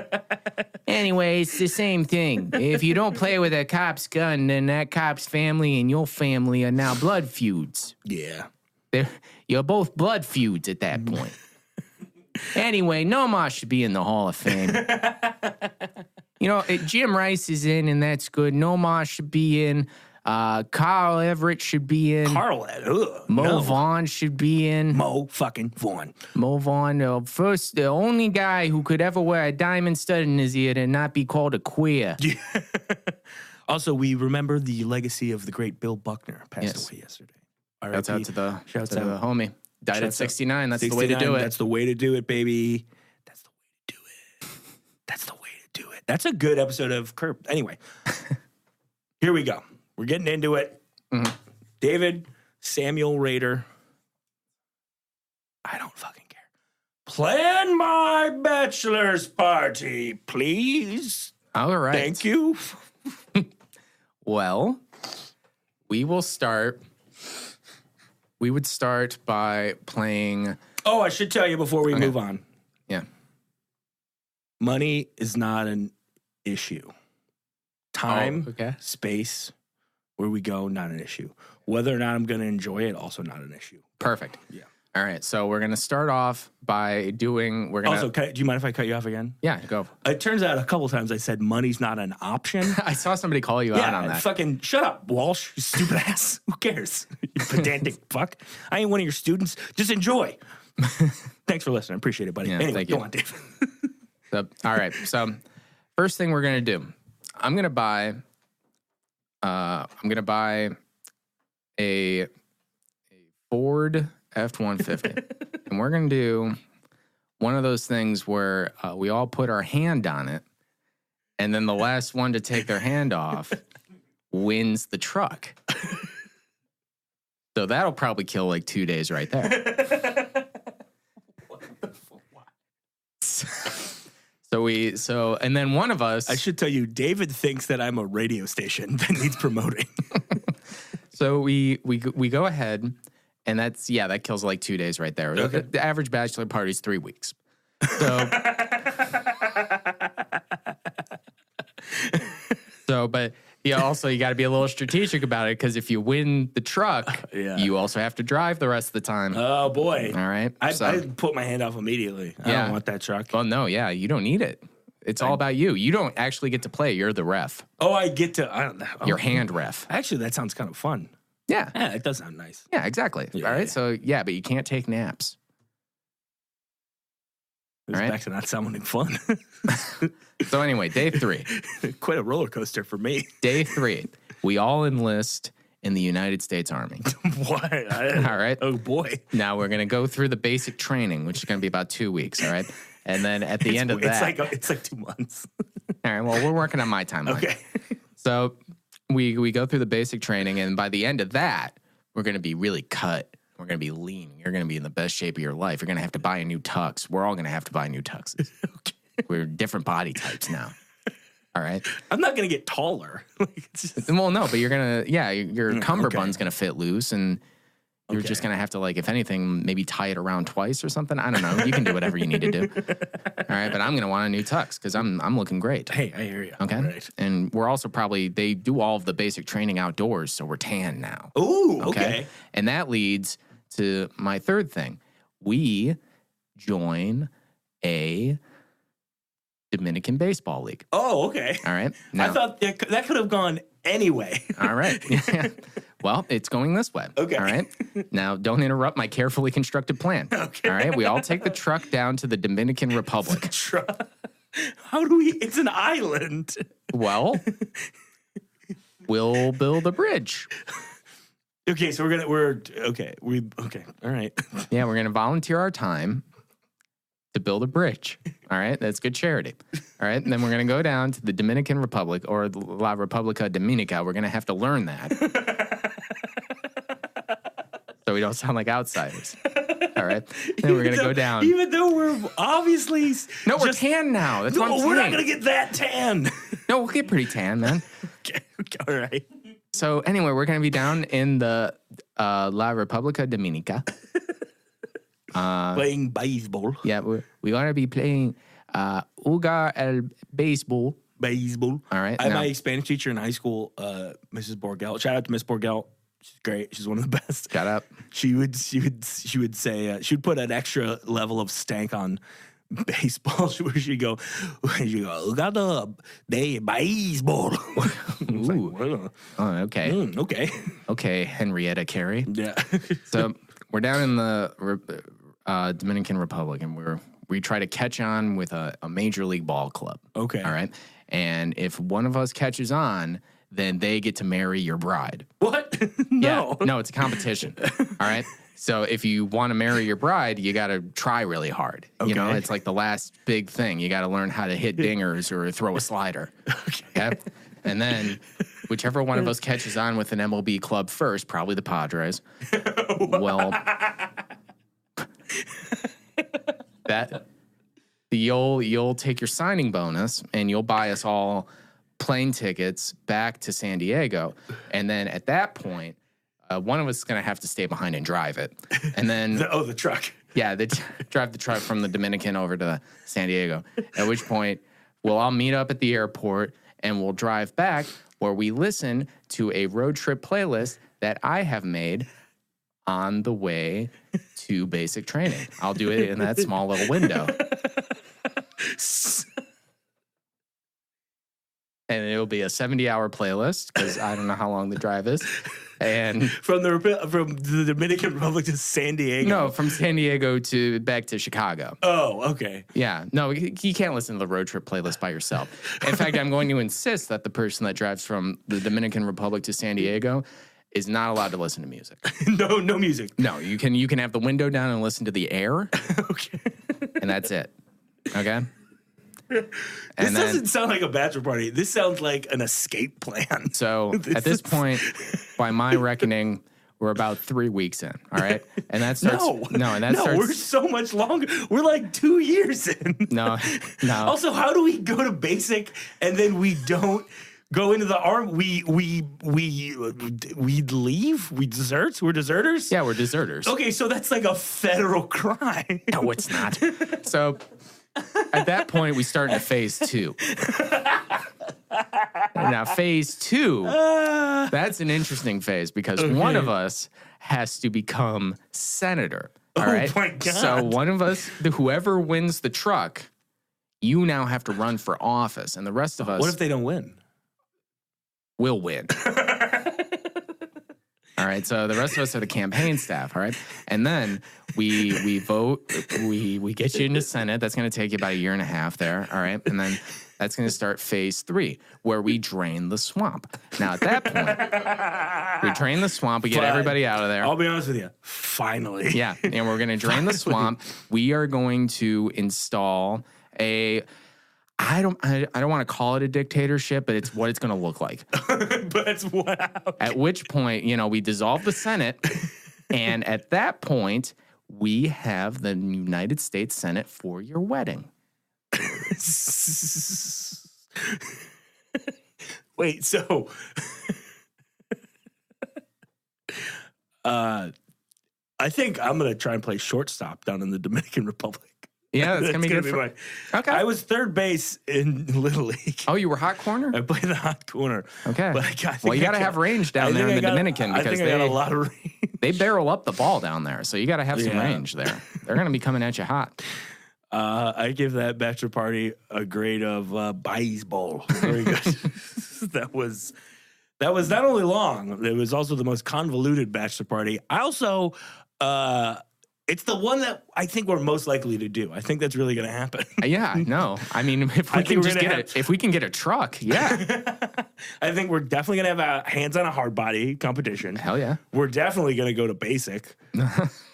Anyway, it's the same thing. If you don't play with a cop's gun, then that cop's family and your family are now blood feuds. Yeah. You're both blood feuds at that point. Anyway, Nomar should be in the Hall of Fame. Jim Rice is in, and that's good. Nomar should be in. Carl Everett should be in. Mo Vaughn should be in. Mo fucking Vaughn. Mo Vaughn, the only guy who could ever wear a diamond stud in his ear and not be called a queer. Yeah. Also, we remember the legacy of the great Bill Buckner, passed away yesterday. Shouts out to the homie. Died at 69. That's 69. The way to do it. That's the way to do it, baby. That's the way to do it. That's the way to do it. That's a good episode of Curb. Anyway, here we go. We're getting into it. Mm-hmm. David Samuel Rader. I don't fucking care. Plan my bachelor's party, please. All right. Thank you. Well, we would start by playing. Oh, I should tell you before we move on. Yeah. Money is not an issue. Time, space, where we go, not an issue. Whether or not I'm going to enjoy it, also not an issue. Perfect. Yeah. All right. So we're going to start off by doing. Also, do you mind if I cut you off again? Yeah, go. It turns out a couple times I said money's not an option. I saw somebody call you out on that. Fucking shut up, Walsh, you stupid ass. Who cares? You pedantic fuck. I ain't one of your students. Just enjoy. Thanks for listening. Appreciate it, buddy. Yeah, anyway, thank you. Go on, Dave. All right. So first thing we're going to do, I'm going to buy a Ford F-150. And we're going to do one of those things where we all put our hand on it, and then the last one to take their hand off wins the truck. So that'll probably kill like 2 days right there. What the So and then one of us. I should tell you, David thinks that I'm a radio station that needs promoting. So we go ahead, and that kills like 2 days right there. Okay. The average bachelor party is 3 weeks. So, but also you got to be a little strategic about it, because if you win the truck, you also have to drive the rest of the time. Oh boy! All right, I put my hand off immediately. I don't want that truck. Well, no, you don't need it. It's all about you. You don't actually get to play. You're the ref. Oh, I get to. I don't know. Your hand ref. Actually, that sounds kind of fun. Yeah, it does sound nice. Yeah, exactly. Yeah, all right, so but you can't take naps. It's back to not sounding fun. So anyway, day 3. Quite a roller coaster for me. Day 3. We all enlist in the United States Army. What? All right. Oh, boy. Now we're going to go through the basic training, which is going to be about 2 weeks, all right? And then at the end of that... It's like 2 months. All right, well, we're working on my timeline. Okay. So we go through the basic training, and by the end of that, we're going to be really cut. We're going to be lean. You're going to be in the best shape of your life. You're going to have to buy a new tux. We're all going to have to buy new tuxes. Okay. We're different body types now. All right. I'm not going to get taller. Well, no, but you're going to, your cummerbund's going to fit loose, and you're just going to have to, if anything, maybe tie it around twice or something. I don't know. You can do whatever you need to do. All right. But I'm going to want a new tux because I'm looking great. Hey, I hear you. Okay. Right. And we're also they do all of the basic training outdoors, so we're tan now. Ooh, okay. And that leads to my third thing. We join a Dominican baseball league. Oh, okay. All right. Now, I thought that could have gone anyway. All right. Well, it's going this way. Okay. All right. Now, don't interrupt my carefully constructed plan. Okay. All right. We all take the truck down to the Dominican Republic. How do we? It's an island. Well, we'll build a bridge. Okay, so okay. All right. Yeah, we're gonna volunteer our time to build a bridge. All right, that's good charity. All right, and then we're gonna go down to the Dominican Republic, or La República Dominica. We're gonna have to learn that, so we don't sound like outsiders. All right, then we're gonna go down. Even though we're obviously we're tan now. That's what I'm saying. We're not gonna get that tan. No, we'll get pretty tan, man. Okay, all right. So anyway, we're going to be down in the La República Dominica. Playing baseball. Yeah, we're going to be playing Ugar el Baseball. Baseball. All right. I had my Spanish teacher in high school, Mrs. Borgel. Shout out to Miss Borgel. She's great. She's one of the best. Shut up. She would say she would put an extra level of stank on baseball, where she go, got the baseball. Ooh. Oh, okay. Okay, Henrietta Carey. Yeah. So we're down in the Dominican Republic, and we try to catch on with a major league ball club. Okay. All right. And if one of us catches on, then they get to marry your bride. What? No. Yeah, no, it's a competition. All right. So if you want to marry your bride, you got to try really hard. Okay. You know, it's like the last big thing. You got to learn how to hit dingers or throw a slider. Okay. And then whichever one of us catches on with an MLB club first, probably the Padres. Well, you'll take your signing bonus and you'll buy us all plane tickets back to San Diego. And then at that point, one of us is going to have to stay behind and drive it. And then... the truck. Yeah, they drive the truck from the Dominican over to San Diego. At which point, we'll all meet up at the airport and we'll drive back where we listen to a road trip playlist that I have made on the way to basic training. I'll do it in that small little window. And it'll be a 70-hour playlist because I don't know how long the drive is. And from the Dominican Republic to San Diego. No, from San Diego back to Chicago. Oh, okay. Yeah, no, you can't listen to the road trip playlist by yourself. In fact, I'm going to insist that the person that drives from the Dominican Republic to San Diego is not allowed to listen to music. No music. No, you can have the window down and listen to the air. Okay. And that's it. Okay. This doesn't sound like a bachelor party. This sounds like an escape plan. So at this point, by my reckoning, we're about 3 weeks in. All right, and that starts. We're so much longer. We're like 2 years in. No. Also, how do we go to basic and then we don't go into the army? We leave. We desert. We're deserters. Yeah, we're deserters. Okay, so that's like a federal crime. No, it's not. So at that point, we start into phase 2. Now, phase 2, that's an interesting phase because one of us has to become senator. All right. My God. So one of us, whoever wins the truck, you now have to run for office, and the rest of us. What if they don't win? Will win. All right. So the rest of us are the campaign staff. All right. And then we vote. We get you into Senate. That's going to take you about 1.5 years there. All right. And then that's going to start phase 3, where we drain the swamp. Now, at that point, we drain the swamp. We get everybody out of there. I'll be honest with you. Finally. Yeah. And we're going to drain the swamp. We are going to install I don't want to call it a dictatorship, but it's what it's going to look like. But it's what? At which point, we dissolve the Senate. And at that point, we have the United States Senate for your wedding. Wait, so I think I'm gonna try and play shortstop down in the Dominican Republic. Yeah, that's gonna be good. Okay, I was third base in Little League. Oh, you were hot corner? I played the hot corner. Okay, but you got to have range down there in the Dominican because I got a lot of range. They barrel up the ball down there, so you got to have some range there. They're gonna be coming at you hot. I give that bachelor party a grade of baseball. Very good. That was not only long, it was also the most convoluted bachelor party. I also, it's the one that I think we're most likely to do. I think that's really going to happen. Yeah, no. I mean, if we can get a truck, yeah. I think we're definitely going to have a hands-on a hard body competition. Hell yeah. We're definitely going to go to basic.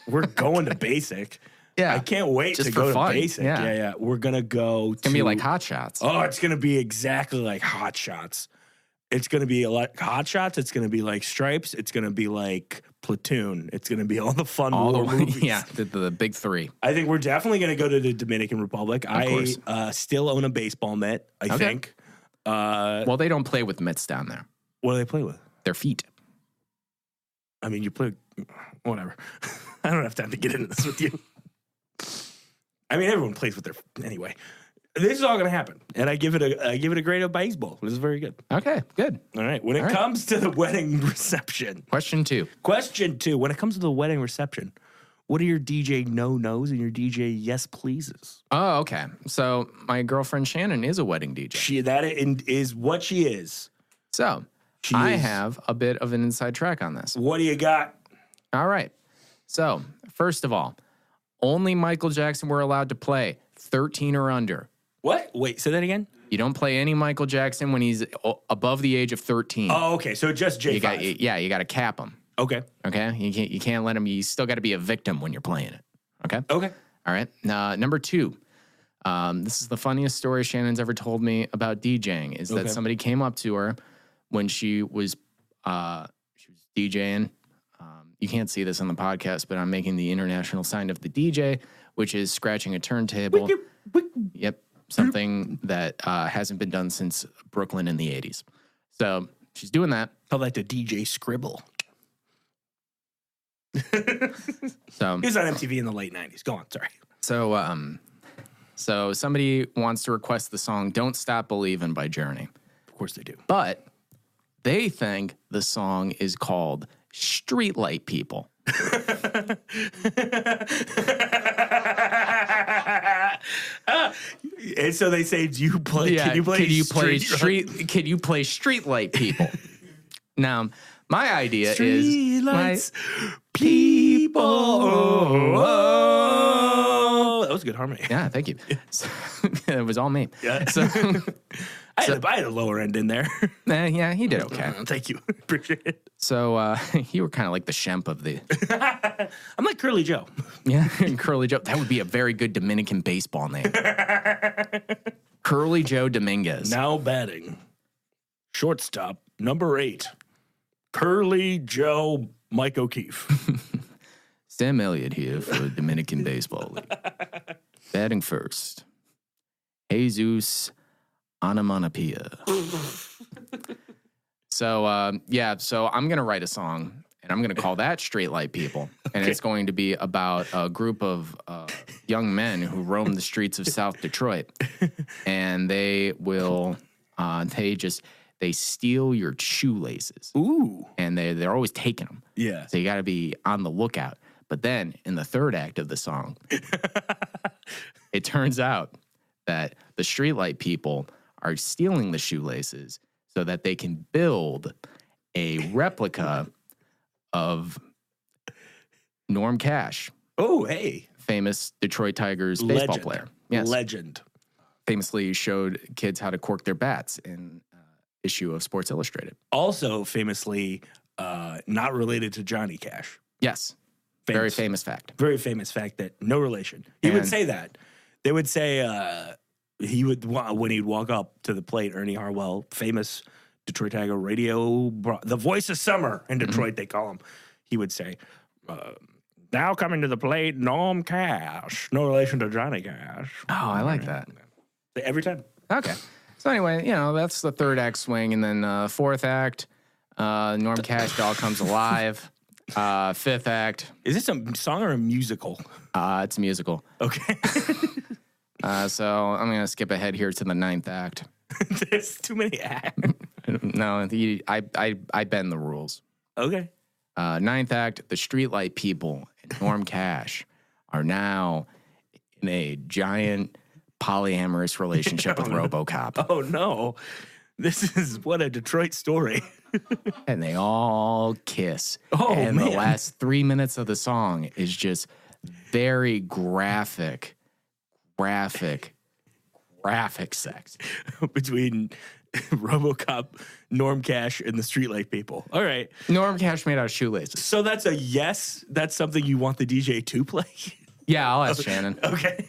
We're going to basic. Yeah, I can't wait to go to basic. Yeah. We're gonna go. It's gonna be like Hot Shots. Oh, it's gonna be exactly like Hot Shots. It's gonna be like Hot Shots. It's gonna be like Stripes. It's gonna be like Platoon. It's gonna be all the fun movies. Yeah, the big 3. I think we're definitely gonna go to the Dominican Republic. I still own a baseball mitt. I think. Well, they don't play with mitts down there. What do they play with? Their feet. I mean, you play. Whatever. I don't have time to get into this with you. I mean, everyone plays with their anyway. This is all going to happen, and I give it a grade of baseball. This is very good. Okay, good. All right. When it comes to the wedding reception, Question 2. When it comes to the wedding reception, what are your DJ no-nos and your DJ yes pleases? Oh, okay. So my girlfriend Shannon is a wedding DJ. That is what she is. So I have a bit of an inside track on this. What do you got? All right. So first of all, only Michael Jackson we're allowed to play, 13 or under. What? Wait, say that again? You don't play any Michael Jackson when he's above the age of 13. Oh, okay. So just J5. You got to cap him. Okay. Okay? You can't let him. You still got to be a victim when you're playing it. Okay? Okay. All right. Number 2. This is the funniest story Shannon's ever told me about DJing is that somebody came up to her when she was DJing. You can't see this on the podcast, but I'm making the international sign of the DJ, which is scratching a turntable. Yep. Something that hasn't been done since Brooklyn in the 80s. So she's doing that. Call that the DJ scribble. So he was on MTV in the late 90s. Go on, sorry. So somebody wants to request the song Don't Stop Believin' by Journey. Of course they do. But they think the song is called Streetlight People. And so they say, can you play Streetlight People? Now, my idea is Streetlights People. Oh, that was a good harmony. Yeah, thank you. So, it was all me. Yeah. So I had a lower end in there. Yeah, he did okay. Thank you. Appreciate it. So you were kind of like the Shemp of the... I'm like Curly Joe. Yeah, Curly Joe. That would be a very good Dominican baseball name. Curly Joe Dominguez. Now batting. Shortstop, number 8. Curly Joe Mike O'Keefe. Sam Elliott here for the Dominican Baseball League. Batting first. Jesus Onomatopoeia. So I'm going to write a song, and I'm going to call that Straight Light People. And it's going to be about a group of young men who roam the streets of South Detroit. And they will, they steal your shoelaces. Ooh. And they're always taking them. Yeah. So you got to be on the lookout. But then in the third act of the song, it turns out that the Streetlight People are stealing the shoelaces so that they can build a replica of Norm Cash. Oh, hey. Famous Detroit Tigers baseball player. Yes. Legend. Famously showed kids how to cork their bats in issue of Sports Illustrated. Also famously not related to Johnny Cash. Yes. Very famous fact. Very famous fact that no relation. He would say that. They would say he would, when he'd walk up to the plate, Ernie Harwell, famous Detroit Tiger radio, the voice of summer in Detroit, they call him. He would say, now coming to the plate, Norm Cash. No relation to Johnny Cash. Oh, I like that. Every time. Okay. So anyway, that's the third act swing. And then fourth act, Norm Cash doll comes alive. Fifth act. Is this a song or a musical? It's a musical. Okay. So I'm going to skip ahead here to the ninth act. There's too many acts. No, I bend the rules. Okay. Ninth act, the Streetlight People and Norm Cash are now in a giant polyamorous relationship with RoboCop. Oh, no. This is what a Detroit story. And they all kiss. Oh, and man. the last 3 minutes of the song is just very graphic sex. Between RoboCop, Norm Cash, and the Streetlight People. All right. Norm Cash made out of shoelaces. So that's a yes? That's something you want the DJ to play? Yeah, I'll ask Shannon. Okay.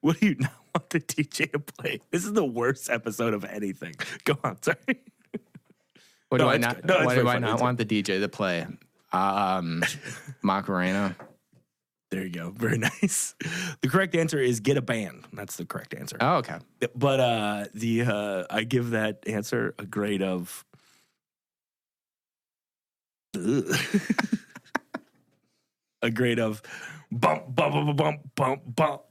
What do you not want the DJ to play? This is the worst episode of anything. Go on, sorry. What do I not? No, why do I not want the DJ to play? Macarena. There you go. Very nice. The correct answer is get a band. That's the correct answer. Oh, okay. But I give that answer a grade of a grade of bump bump bump bump bump bump.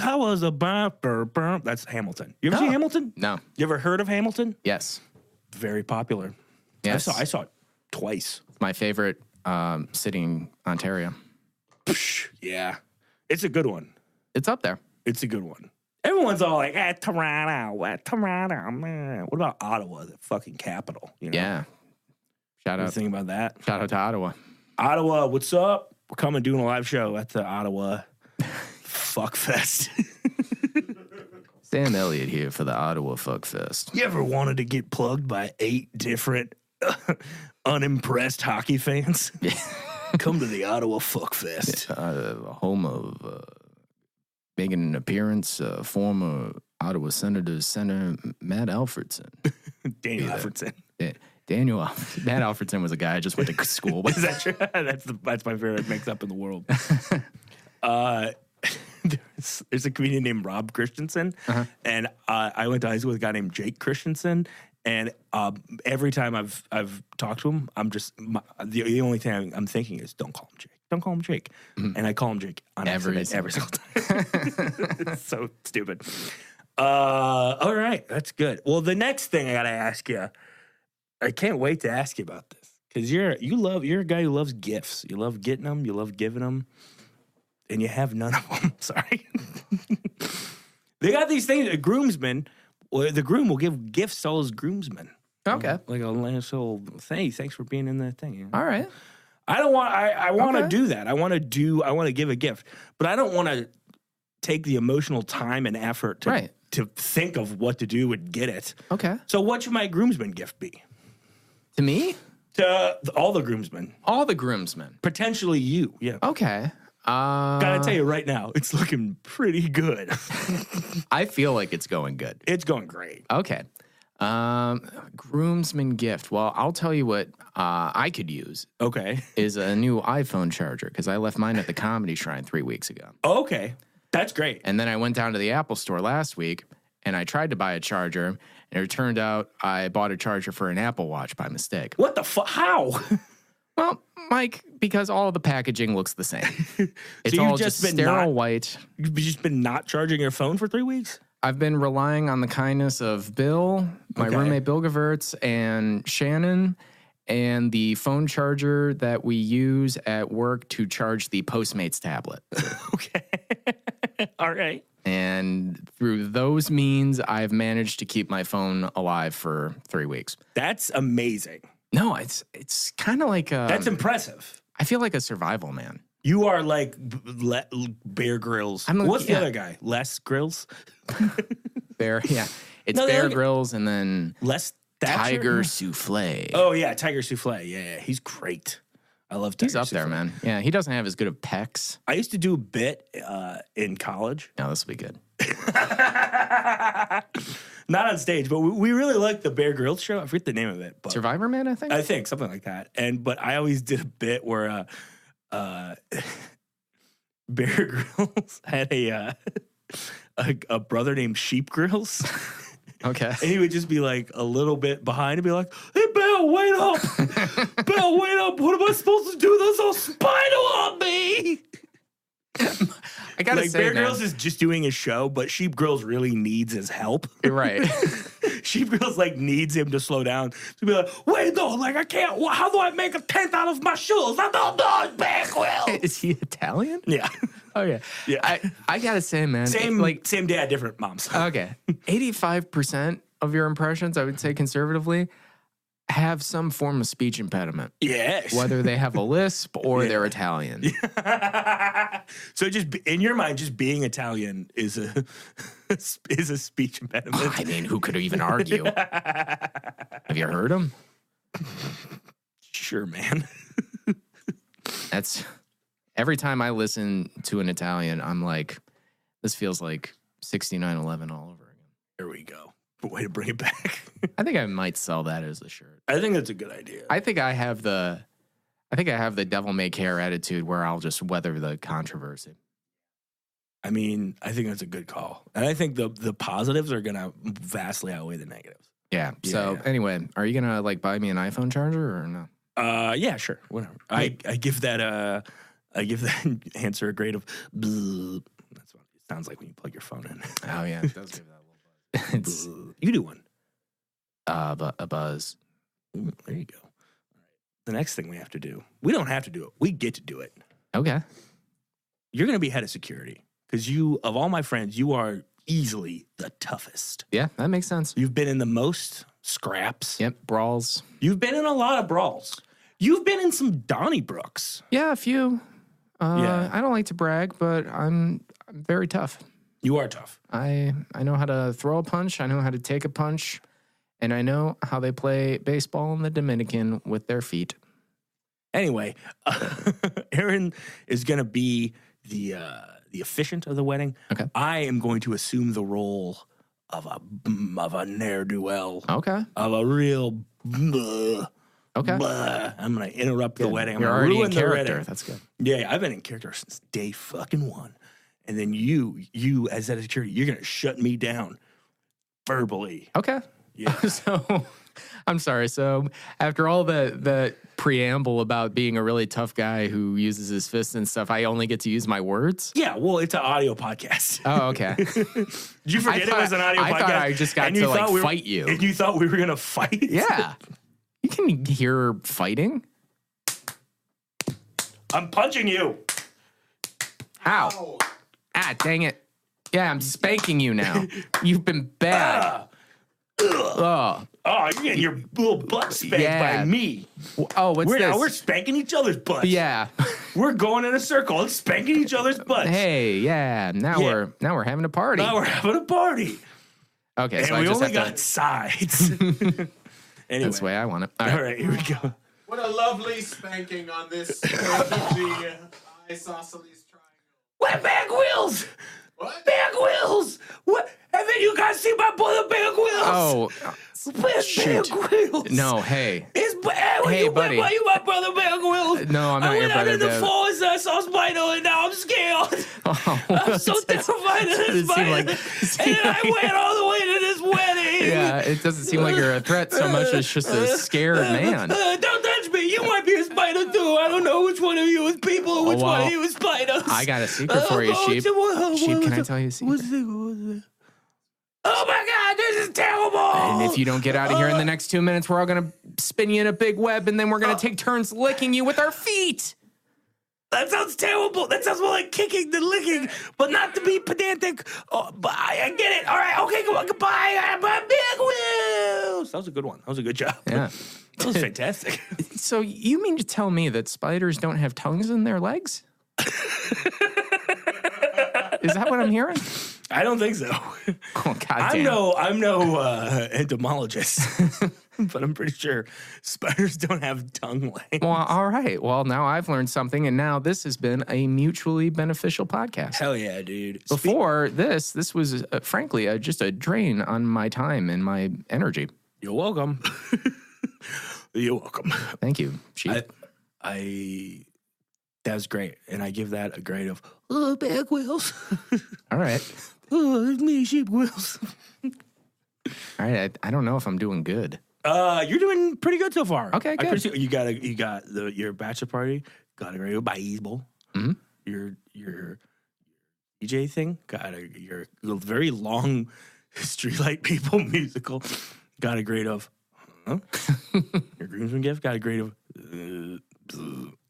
How was a bump bump? That's Hamilton. You ever seen Hamilton? No. You ever heard of Hamilton? Yes. Very popular. Yes. I saw it twice. My favorite city in Ontario. Yeah. It's a good one. It's up there. It's a good one. Everyone's all like, Toronto, man. What about Ottawa, the fucking capital? You know? Yeah. Shout What do you out. think about that? Shout out to Ottawa. Ottawa, what's up? We're coming doing a live show at the Ottawa Fuck Fest. Sam Elliott here for the Ottawa Fuck Fest. You ever wanted to get plugged by 8 different unimpressed hockey fans? Come to the Ottawa Fuck Fest. Home of making an appearance, former Ottawa Senator Matt Alfredson. Daniel Alfredson. Matt Alfredson was a guy I just went to school with. Is that true? That's my favorite mix-up in the world. There's a comedian named Rob Christensen, and I went to high school with a guy named Jake Christensen. And every time I've talked to him, I'm just the only thing I'm thinking is don't call him Jake. Don't call him Jake. Mm-hmm. And I call him Jake on every single time. It's so stupid. All right, that's good. Well, the next thing I gotta ask you, I can't wait to ask you about this because you're a guy who loves gifts. You love getting them. You love giving them, and you have none of them. Sorry. They got these things. Groomsmen. Well, the groom will give gifts to all his groomsmen. Okay. Like a nice little thing. Thanks for being in that thing. You know? All right. I want to do that. I want to give a gift, but I don't want to take the emotional time and effort to think of what to do and get it. Okay. So what should my groomsmen gift be? To me? To all the groomsmen. All the groomsmen. Potentially you. Yeah. Okay. Gotta tell you right now, it's looking pretty good. I feel like it's going good. It's going great. Okay. Groomsman gift. Well, I'll tell you what I could use. Okay. Is a new iPhone charger because I left mine at the Comedy Shrine 3 weeks ago. Okay. That's great. And then I went down to the Apple store last week and I tried to buy a charger and it turned out I bought a charger for an Apple Watch by mistake. What the fuck? How? Well, Mike, because all of the packaging looks the same. It's you've all just sterile white. You've just been not charging your phone for 3 weeks? I've been relying on the kindness of Bill, my roommate Bill Gevertz, and Shannon, and the phone charger that we use at work to charge the Postmates tablet. Okay. All right. And through those means, I've managed to keep my phone alive for 3 weeks. That's amazing. No, it's kind of like that's impressive. I feel like a survival man. You are like Bear Grylls. What's the other guy? Les Grills? Bear, yeah. It's Bear Grylls and then Les Thatcher? Tiger Souffle. Oh, yeah, Tiger Souffle. Yeah, he's great. I love Tiger He's up there, man. Yeah, he doesn't have as good of pecs. I used to do a bit in college. No, this will be good. Not on stage, but we really liked the Bear Grylls show. I forget the name of it. But Survivor Man, I think? I think, something like that. But I always did a bit where Bear Grylls had a brother named Sheep Grills. Okay. And he would just be like a little bit behind and be like, "Hey, Bell, wait up. Bell, wait up. What am I supposed to do? There's a spider on me." I gotta like, say, Bear man, Grylls is just doing his show, but Sheep Grills really needs his help. You're right. Sheep Grills like needs him to slow down to be like, "Wait, no, like I can't. How do I make a tent out of my shoes? I don't know, Bear Grylls." Is he Italian? Yeah. Okay. Yeah. I gotta say, man, Same dad, different moms. Okay. 85% of your impressions, I would say conservatively, have some form of speech impediment. Yes. Whether they have a lisp or they're Italian. So just in your mind, just being Italian is a speech impediment. I mean, who could even argue? Have you heard him? Sure, man. That's every time I listen to an Italian, I'm like, this feels like 6911 all over again. There we go. Way to bring it back. I think I might sell that as a shirt. I think that's a good idea. I think I have the devil may care attitude where I'll just weather the controversy. I mean, I think that's a good call. And I think the positives are going to vastly outweigh the negatives. Yeah. So anyway, are you going to like buy me an iPhone charger or no? Yeah, sure. Whatever. I give that answer a grade of bleh. That's what it sounds like when you plug your phone in. Oh yeah, it does give that a little buzz. You do one. A buzz. Ooh, there you go. All right. The next thing we have to do. We don't have to do it. We get to do it. Okay. You're going to be head of security because of all my friends, you are easily the toughest. Yeah, that makes sense. You've been in the most scraps. Yep, brawls. You've been in a lot of brawls. You've been in some Donnybrooks. Yeah, a few. I don't like to brag, but I'm very tough. You are tough. I know how to throw a punch. I know how to take a punch. And I know how they play baseball in the Dominican with their feet. Anyway, Aaron is going to be the officiant of the wedding. Okay. I am going to assume the role of a ne'er-do-well. Okay. Of a real okay. I'm going to interrupt the wedding. I'm You're gonna already ruin in the character. wedding. That's good. Yeah, I've been in character since day fucking one. And then you as head of security, you're going to shut me down verbally. Okay. Yeah. So, I'm sorry. So, after all the preamble about being a really tough guy who uses his fists and stuff, I only get to use my words? Yeah, well, it's an audio podcast. Oh, okay. Did you forget it was an audio podcast? I thought I just got to fight you. And you thought we were going to fight? Yeah. You can hear fighting. I'm punching you. Ow. Ah, dang it. Yeah, I'm spanking you now. You've been bad. Oh, you're getting your little butt spanked by me. Oh, what's this? We're spanking each other's butts. Yeah. We're going in a circle and spanking each other's butts. Hey, yeah. Now we're having a party. Now we're having a party. Okay, and so we I just only have got sides. Anyway. That's the way I want it. All right, here we go. What a lovely spanking on this the isosceles triangle. What back wheels? What? Back wheels. What? And then you guys see my brother back wheels. Oh, shoot. Back wheels. No, hey. Hey, buddy. Why you my brother back wheels? No, I'm not I your went out brother, in the Dev. forest and I saw Spider, and now I'm scared. I'm so terrified of this Spider. And then I went all the way to this wedding. Yeah, it doesn't seem like you're a threat so much as just a scared man. Don't touch me. You might be a spider too. I don't know which one of you is people and which one of you is spiders. I got a secret for you, Sheep. Sheep, can I tell you a secret? Oh my God, this is terrible. And if you don't get out of here in the next 2 minutes, we're all going to spin you in a big web, and then we're going to take turns licking you with our feet. That sounds terrible. That sounds more like kicking than licking, but not to be pedantic. Oh, but I get it. All right, okay, come on, goodbye. I'm a big wheels. That was a good one. That was a good job. Yeah. That was fantastic. So you mean to tell me that spiders don't have tongues in their legs? Is that what I'm hearing? I don't think so. Oh, goddamn. I'm no entomologist, but I'm pretty sure spiders don't have tongue legs. Well, all right. Well, now I've learned something, and now this has been a mutually beneficial podcast. Hell yeah, dude. Before this was frankly just a drain on my time and my energy. You're welcome. You're welcome. Thank you, Chief. That was great, and I give that a grade of back wheels. All right. It's me, sheep wheels. All right. I don't know if I'm doing good. You're doing pretty good so far. Okay, good. You got your bachelor party. Got a great baseball. Mm-hmm. Your DJ thing. Your very long Streetlight People musical. Got a grade of. Your groomsmen gift got a grade of.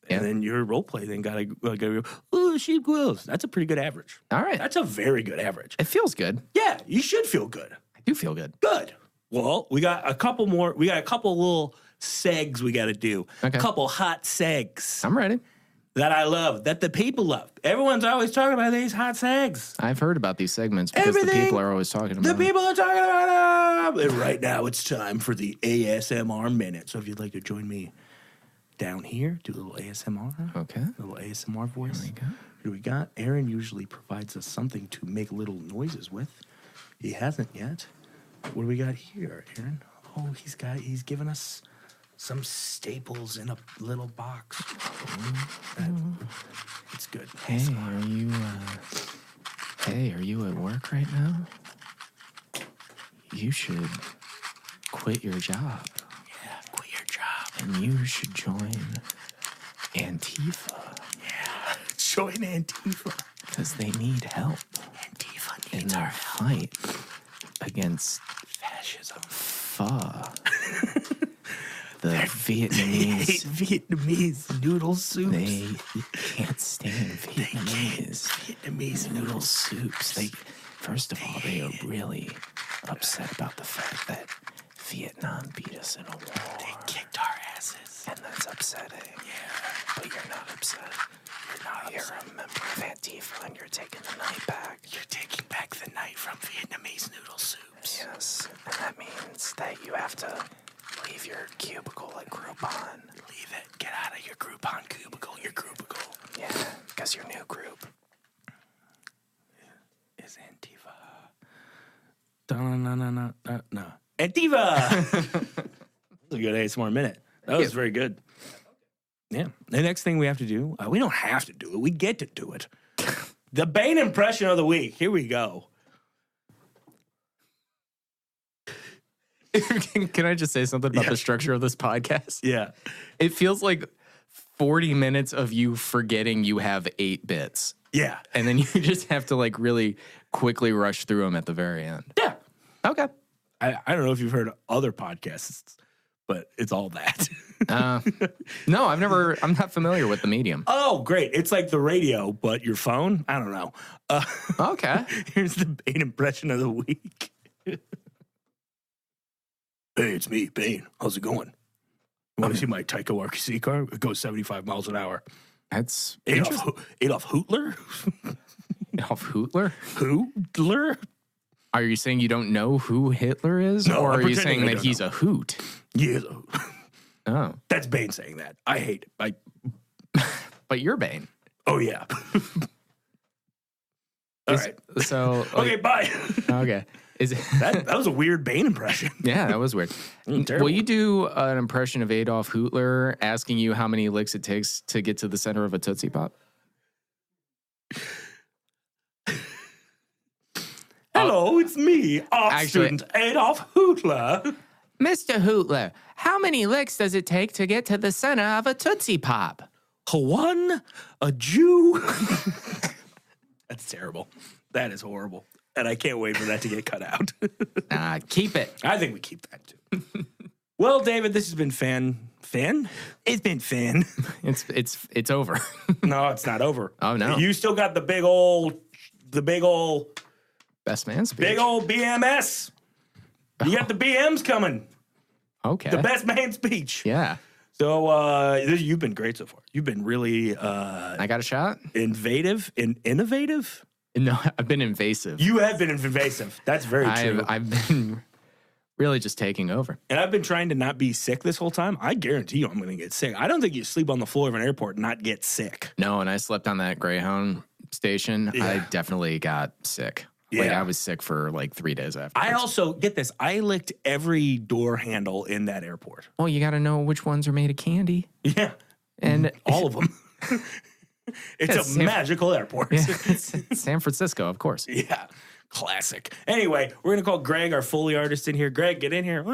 And then your role play then got a sheep wheels. That's a pretty good average. All right. That's a very good average. It feels good. Yeah, you should feel good. I do feel good. Good. Well, we got a couple more. We got a couple little segs we got to do. Okay. A couple hot segs I'm ready. that I love, that the people love. Everyone's always talking about these hot segs. I've heard about these segments because the people are always talking about The them. people are talking about them. And right now it's time for the ASMR minute. So if you'd like to join me down here, do a little ASMR. Okay. A little ASMR voice. There we go. Here we got. Aaron usually provides us something to make little noises with. He hasn't yet. What do we got here, Aaron? Oh, he's given us some staples in a little box. It's good. Hey, are you at work right now? You should quit your job. Yeah, quit your job. And you should join Antifa. Yeah, join Antifa. Because they need help Antifa in needs their our fight against fascism. pho. The They Vietnamese. hate Vietnamese noodle soups. They can't stand Vietnamese noodle soups. First of all, they are really upset about the fact that Vietnam beat us in a war. They kicked our asses. And that's upsetting. Yeah. But you're not upset. You're a member of Antifa and you're taking the night back. You're taking back the night from Vietnamese noodle soups. Yes. And that means that you have to leave your cubicle at Groupon. Leave it. Get out of your Groupon cubicle. Your cubicle. Yeah, because your new group is Antifa. No. Antifa! That was a good ASMR minute. That was very good. Yeah. The next thing we have to do, we don't have to do it. We get to do it. The Bane impression of the week. Here we go. Can I just say something about the structure of this podcast? Yeah. It feels like 40 minutes of you forgetting you have 8 bits. Yeah. And then you just have to like really quickly rush through them at the very end. Yeah. Okay. I don't know if you've heard other podcasts, but it's all that. No, I'm not familiar with the medium. Oh, great. It's like the radio, but your phone? I don't know. Okay. Here's the Bane impression of the week. Hey, it's me, Bane. How's it going? You want to see my Tyco RC car? It goes 75 miles an hour. That's Adolf Hitler? Adolf Hitler? Hitler? Are you saying you don't know who Hitler is? No, or I'm are you saying pretending I that don't he's know. a hoot? Yeah. Oh. That's Bane saying that. I hate it. But you're Bane. Oh, yeah. All right. So Okay, bye. okay. Is That was a weird Bane impression. Yeah, that was weird. Terrible. Will you do an impression of Adolf Hitler asking you how many licks it takes to get to the center of a Tootsie Pop? Hello, it's me, art student Adolf Hitler. Mr. Hitler, how many licks does it take to get to the center of a Tootsie Pop? One, a Jew. That's terrible. That is horrible. And I can't wait for that to get cut out. Keep it. I think we keep that too. Well, David, this has been fan. It's been fan. It's over. No, it's not over. Oh no. You still got the big old Best man speech. big old BMS. You got the BMs coming. Okay. The best man speech. Yeah. So you've been great so far. You've been really I got a shot? innovative. No, I've been invasive. You have been invasive. That's very true. I've been really just taking over. And I've been trying to not be sick this whole time. I guarantee you I'm going to get sick. I don't think you sleep on the floor of an airport and not get sick. No, and I slept on that Greyhound station. Yeah. I definitely got sick. Yeah. Like I was sick for like 3 days after. I also, get this, I licked every door handle in that airport. Well, you got to know which ones are made of candy. Yeah. And All of them. It's a magical airport. Yeah, it's San Francisco, of course. Yeah. Classic. Anyway, we're going to call Greg, our Foley artist, in here. Greg, get in here.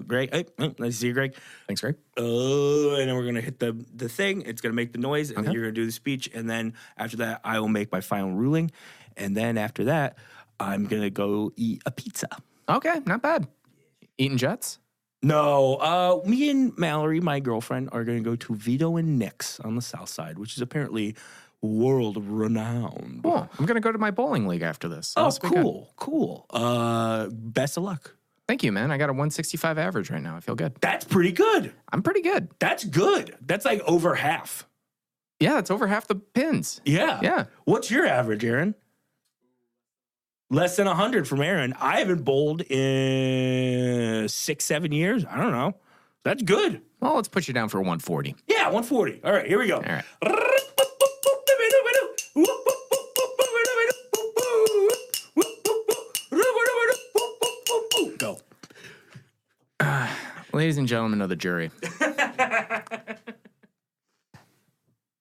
Greg. Hey, nice to see you, Greg. Thanks, Greg. And then we're going to hit the thing. It's going to make the noise, and then you're going to do the speech. And then after that, I will make my final ruling. And then after that, I'm going to go eat a pizza. Okay, not bad. Eating Jets? No, me and Mallory, my girlfriend, are going to go to Vito and Nick's on the south side, which is apparently world renowned. Cool. I'm going to go to my bowling league after this. Oh, cool. Best of luck. Thank you, man. I got a 165 average right now. I feel good. That's pretty good. I'm pretty good. That's good. That's like over half. Yeah, it's over half the pins. Yeah. Yeah. What's your average, Aaron? Less than 100 from Aaron. I haven't bowled in 6-7 years. I don't know. That's good. Well, let's put you down for 140. Yeah, 140. All right, here we go. All right. Go. Ladies and gentlemen of the jury.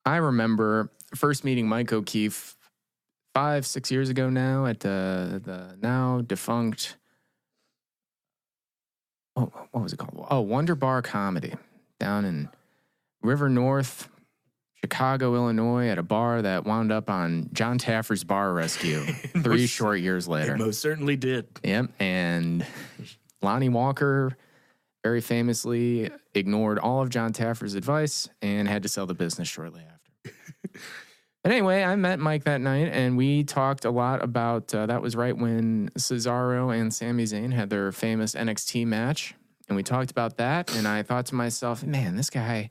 I remember first meeting Mike O'Keefe 5-6 years ago now at the now defunct, what was it called? Oh, Wonder Bar Comedy down in River North, Chicago, Illinois, at a bar that wound up on John Taffer's Bar Rescue 3 short years later. It most certainly did. Yep, and Lonnie Walker very famously ignored all of John Taffer's advice and had to sell the business shortly after. But anyway, I met Mike that night, and we talked a lot about, that was right when Cesaro and Sami Zayn had their famous NXT match, and we talked about that, and I thought to myself, man, this guy's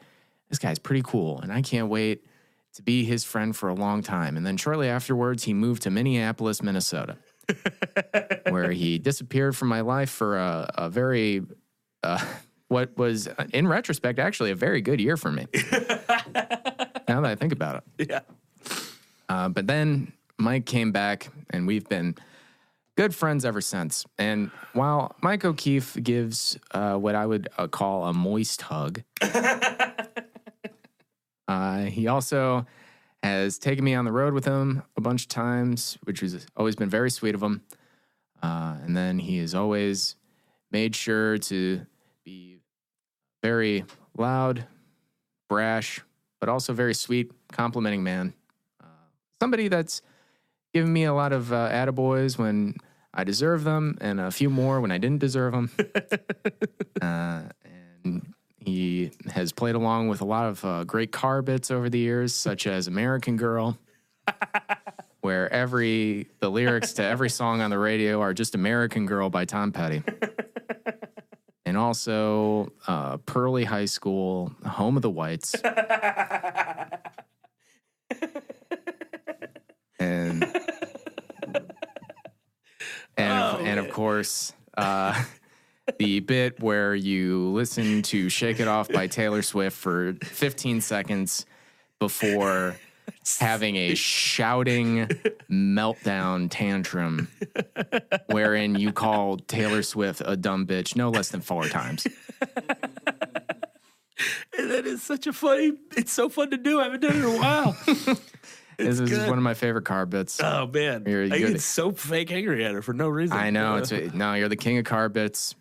pretty cool, and I can't wait to be his friend for a long time. And then shortly afterwards, he moved to Minneapolis, Minnesota, where he disappeared from my life for a very, what was, in retrospect, actually a very good year for me. Now that I think about it. Yeah. But then Mike came back, and we've been good friends ever since. And while Mike O'Keefe gives what I would call a moist hug, he also has taken me on the road with him a bunch of times, which has always been very sweet of him. And then he has always made sure to be very loud, brash, but also very sweet, complimenting man. Somebody that's given me a lot of attaboys when I deserve them, and a few more when I didn't deserve them. And he has played along with a lot of great car bits over the years, such as American Girl, where the lyrics to every song on the radio are just American Girl by Tom Petty. And also Pearly High School, Home of the Whites. And of course, the bit where you listen to Shake It Off by Taylor Swift for 15 seconds before having a shouting meltdown tantrum wherein you call Taylor Swift a dumb bitch no less than 4 times. And that is such a funny, it's so fun to do. I haven't done it in a while. This is one of my favorite car bits. Oh, man. I get so fake angry at her for no reason. I know. No, you're the king of car bits.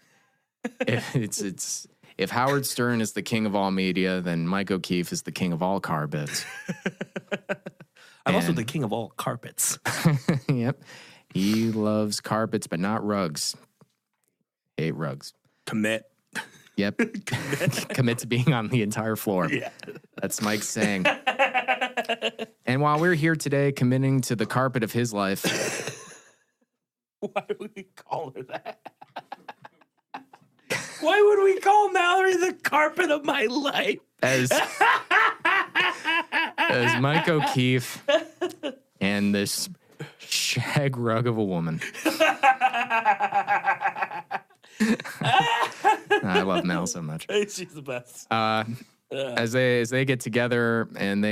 If Howard Stern is the king of all media, then Mike O'Keefe is the king of all car bits. I'm also the king of all carpets. Yep. He loves carpets, but not rugs. Hate rugs. Commit. Yep. Commit to being on the entire floor. Yeah. That's Mike's saying. And while we're here today committing to the carpet of his life. Why would we call her that? Why would we call Mallory the carpet of my life? As Mike O'Keefe and this shag rug of a woman. I love Mel so much. She's the best. As they get together and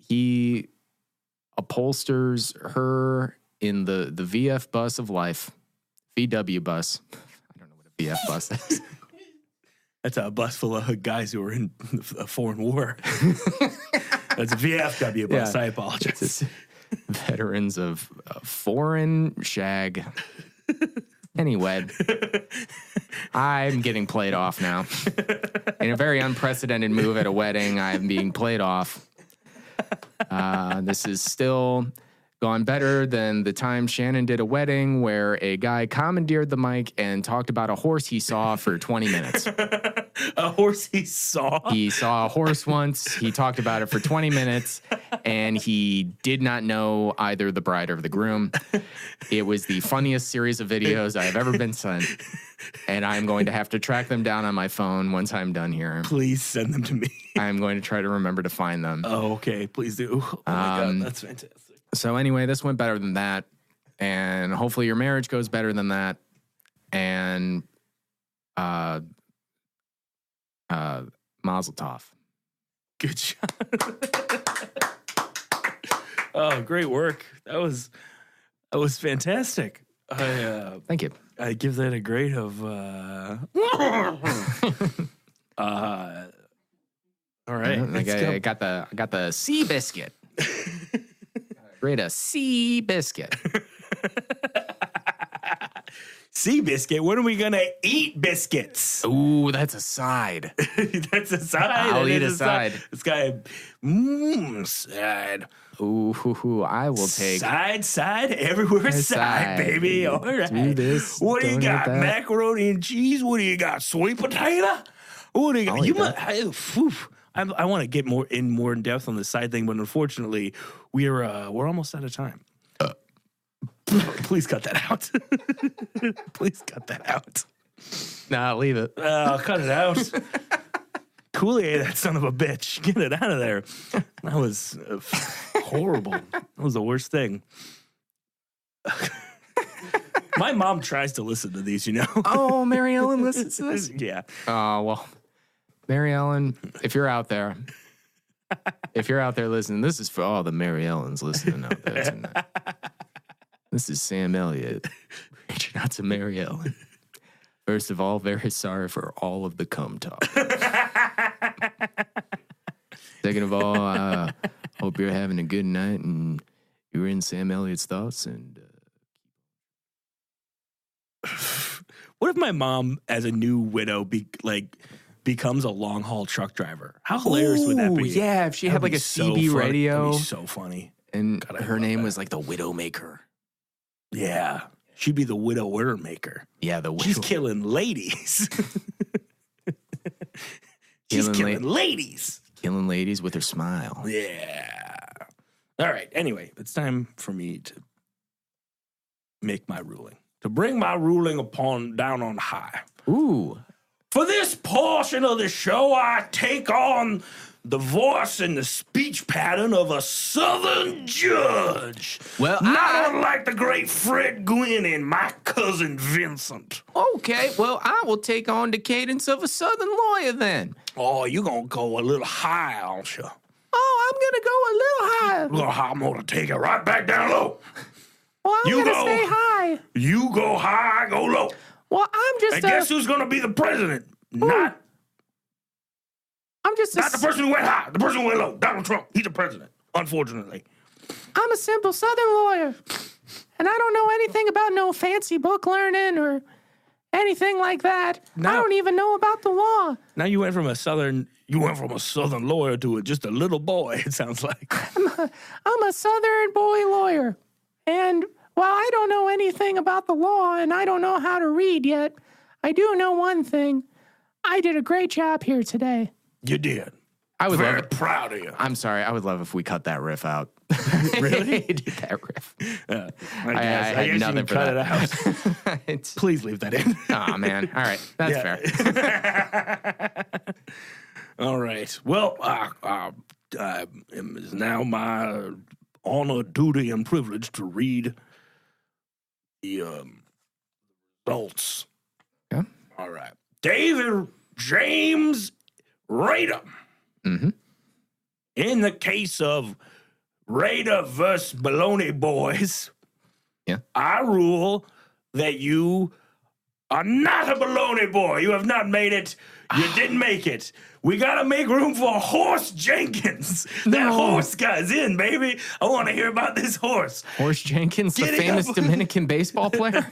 he upholsters her in the VF bus of life, VW bus. I don't know what a VF bus is. That's a bus full of guys who were in a foreign war. That's a VFW bus. Yeah. I apologize. Veterans of foreign shag. Anyway, I'm getting played off now. In a very unprecedented move at a wedding, I'm being played off. This is still gone better than the time Shannon did a wedding where a guy commandeered the mic and talked about a horse he saw for 20 minutes. A horse he saw? He saw a horse once. He talked about it for 20 minutes, and he did not know either the bride or the groom. It was the funniest series of videos I have ever been sent, and I'm going to have to track them down on my phone once I'm done here. Please send them to me. I'm going to try to remember to find them. Oh, okay. Please do. Oh, my God. That's fantastic. So anyway, this went better than that, and hopefully your marriage goes better than that, and Mazel tov. Good job. Oh, great work. That was fantastic. Thank you. I give that a grade of all right. I got the sea biscuit. Grade a sea biscuit. Sea biscuit? When are we going to eat biscuits? Ooh, that's a side. That's a side. I'll eat a side. It's got a side. Ooh, I will take side everywhere side, baby. All right. Do this. What do you got? Macaroni and cheese? What do you got? Sweet potato? What do you got? I want to get more in depth on the side thing, but unfortunately, we're almost out of time. Please cut that out. Please cut that out. Nah, leave it. Cut it out. Kool-Aid, that son of a bitch. Get it out of there. That was horrible. That was the worst thing. My mom tries to listen to these, you know. Oh, Mary Ellen listens to this? Yeah. Oh, well. Mary Ellen, if you're out there listening, this is for all the Mary Ellens listening out there tonight. This is Sam Elliott reaching out to Mary Ellen. First of all, very sorry for all of the cum talk. Second of all, hope you're having a good night and you're in Sam Elliott's thoughts. And what if my mom, as a new widow, becomes a long haul truck driver? How hilarious would that be? Yeah, if she had like a CB radio. That'd be so funny. And her name was like the Widowmaker. Yeah. She'd be the widower maker. Yeah, she's killing ladies. She's killing ladies. Killing ladies with her smile. Yeah. All right. Anyway, it's time for me to make my ruling. To bring my ruling down on high. Ooh. For this portion of the show, I take on the voice and the speech pattern of a Southern judge. Well, not unlike the great Fred Gwynn and my cousin Vincent. Okay, well, I will take on the cadence of a Southern lawyer then. Oh, you gonna go a little high, aren't you? Oh, I'm going to go a little higher. Well, I'm going to take it right back down low. Well, I'm going to stay high. You go high, I go low. Well, I'm just And guess who's going to be the president? Not the person who went high. The person who went low. Donald Trump. He's the president, unfortunately. I'm a simple Southern lawyer. And I don't know anything about no fancy book learning or anything like that. I don't even know about the law. Now you went from a Southern lawyer to just a little boy, it sounds like. I'm a Southern boy lawyer. And while I don't know anything about the law and I don't know how to read yet, I do know one thing. I did a great job here today. You did. I would Very proud of you. I'm sorry. I would love if we cut that riff out. Really? Did that riff. I had nothing for that. It out. Please leave that in. Oh, man. All right. That's fair. All right. Well, it is now my honor, duty, and privilege to read the results. Yeah. All right. David James Rader. Mm-hmm. In the case of Rader versus Bologna Boys, I rule that you are not a Bologna Boy. You have not made it. You didn't make it. We got to make room for Horse Jenkins. That horse guy's in, baby. I want to hear about this horse. Horse Jenkins, the famous Dominican baseball player?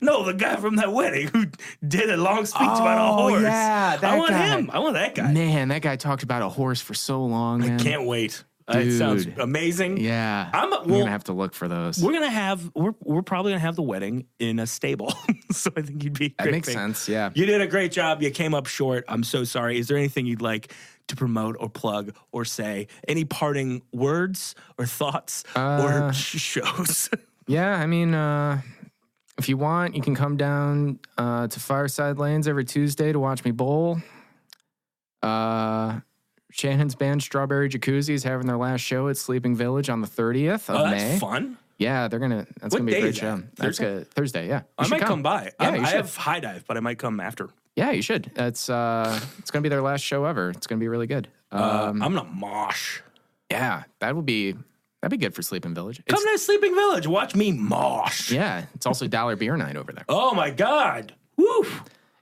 No, the guy from that wedding who did a long speech about a horse. Yeah, I want him. I want that guy. Man, that guy talked about a horse for so long, man. I can't wait. It sounds amazing. Yeah. We're going to have to look for those. We're probably going to have the wedding in a stable. So I think you'd be great. That makes sense, yeah. You did a great job. You came up short. I'm so sorry. Is there anything you'd like to promote or plug or say? Any parting words or thoughts or shows? Yeah, I mean, if you want, you can come down to Fireside Lanes every Tuesday to watch me bowl. Shannon's band Strawberry Jacuzzi is having their last show at Sleeping Village on the 30th of May. That's fun. Yeah, that's gonna be a great show. Thursday, yeah. I might come by. Yeah, I have high dive, but I might come after. Yeah, you should. It's gonna be their last show ever. It's gonna be really good. I'm gonna mosh. Yeah, that'd be good for Sleeping Village. Come to Sleeping Village, watch me mosh. Yeah, it's also dollar beer night over there. Oh my God. Woo.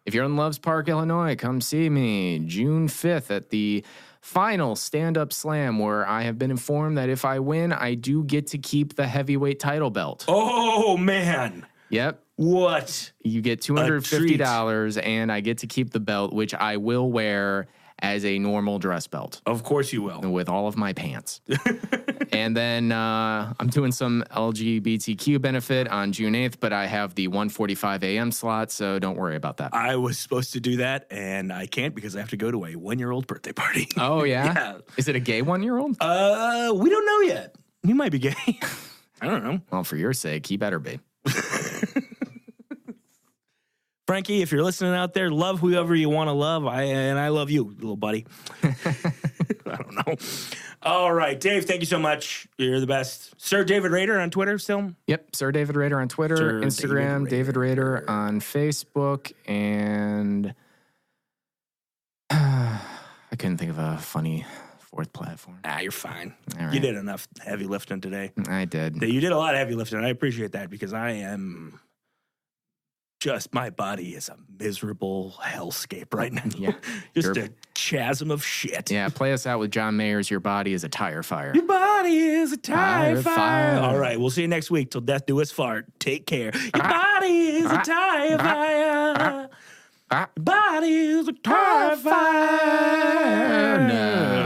If you're in Loves Park, Illinois, come see me June 5th at the final stand-up slam, where I have been informed that if I win, I do get to keep the heavyweight title belt. Oh, man. Yep. What? You get $250, and I get to keep the belt, which I will wear as a normal dress belt. Of course you will. With all of my pants. And then I'm doing some LGBTQ benefit on June 8th, but I have the 1:45 a.m. slot, so don't worry about that. I was supposed to do that, and I can't because I have to go to a 1-year-old birthday party. Oh, yeah? Yeah. Is it a gay 1-year-old? We don't know yet. He might be gay. I don't know. Well, for your sake, he better be. Frankie, if you're listening out there, love whoever you want to love. I love you, little buddy. I don't know. All right, Dave, thank you so much. You're the best. Sir David Rader on Twitter still? Yep, Sir David Rader on Twitter, Sir Instagram, David Rader on Facebook, and I couldn't think of a funny fourth platform. You're fine. Right. You did enough heavy lifting today. I did. You did a lot of heavy lifting. I appreciate that because my body is a miserable hellscape right now. Yeah. Just a chasm of shit. Yeah, play us out with John Mayer's Your Body is a Tire Fire. Your body is a tire fire. All right, we'll see you next week. Till death do us fart. Take care. Your body is a tire fire. Your body is a tire fire. No.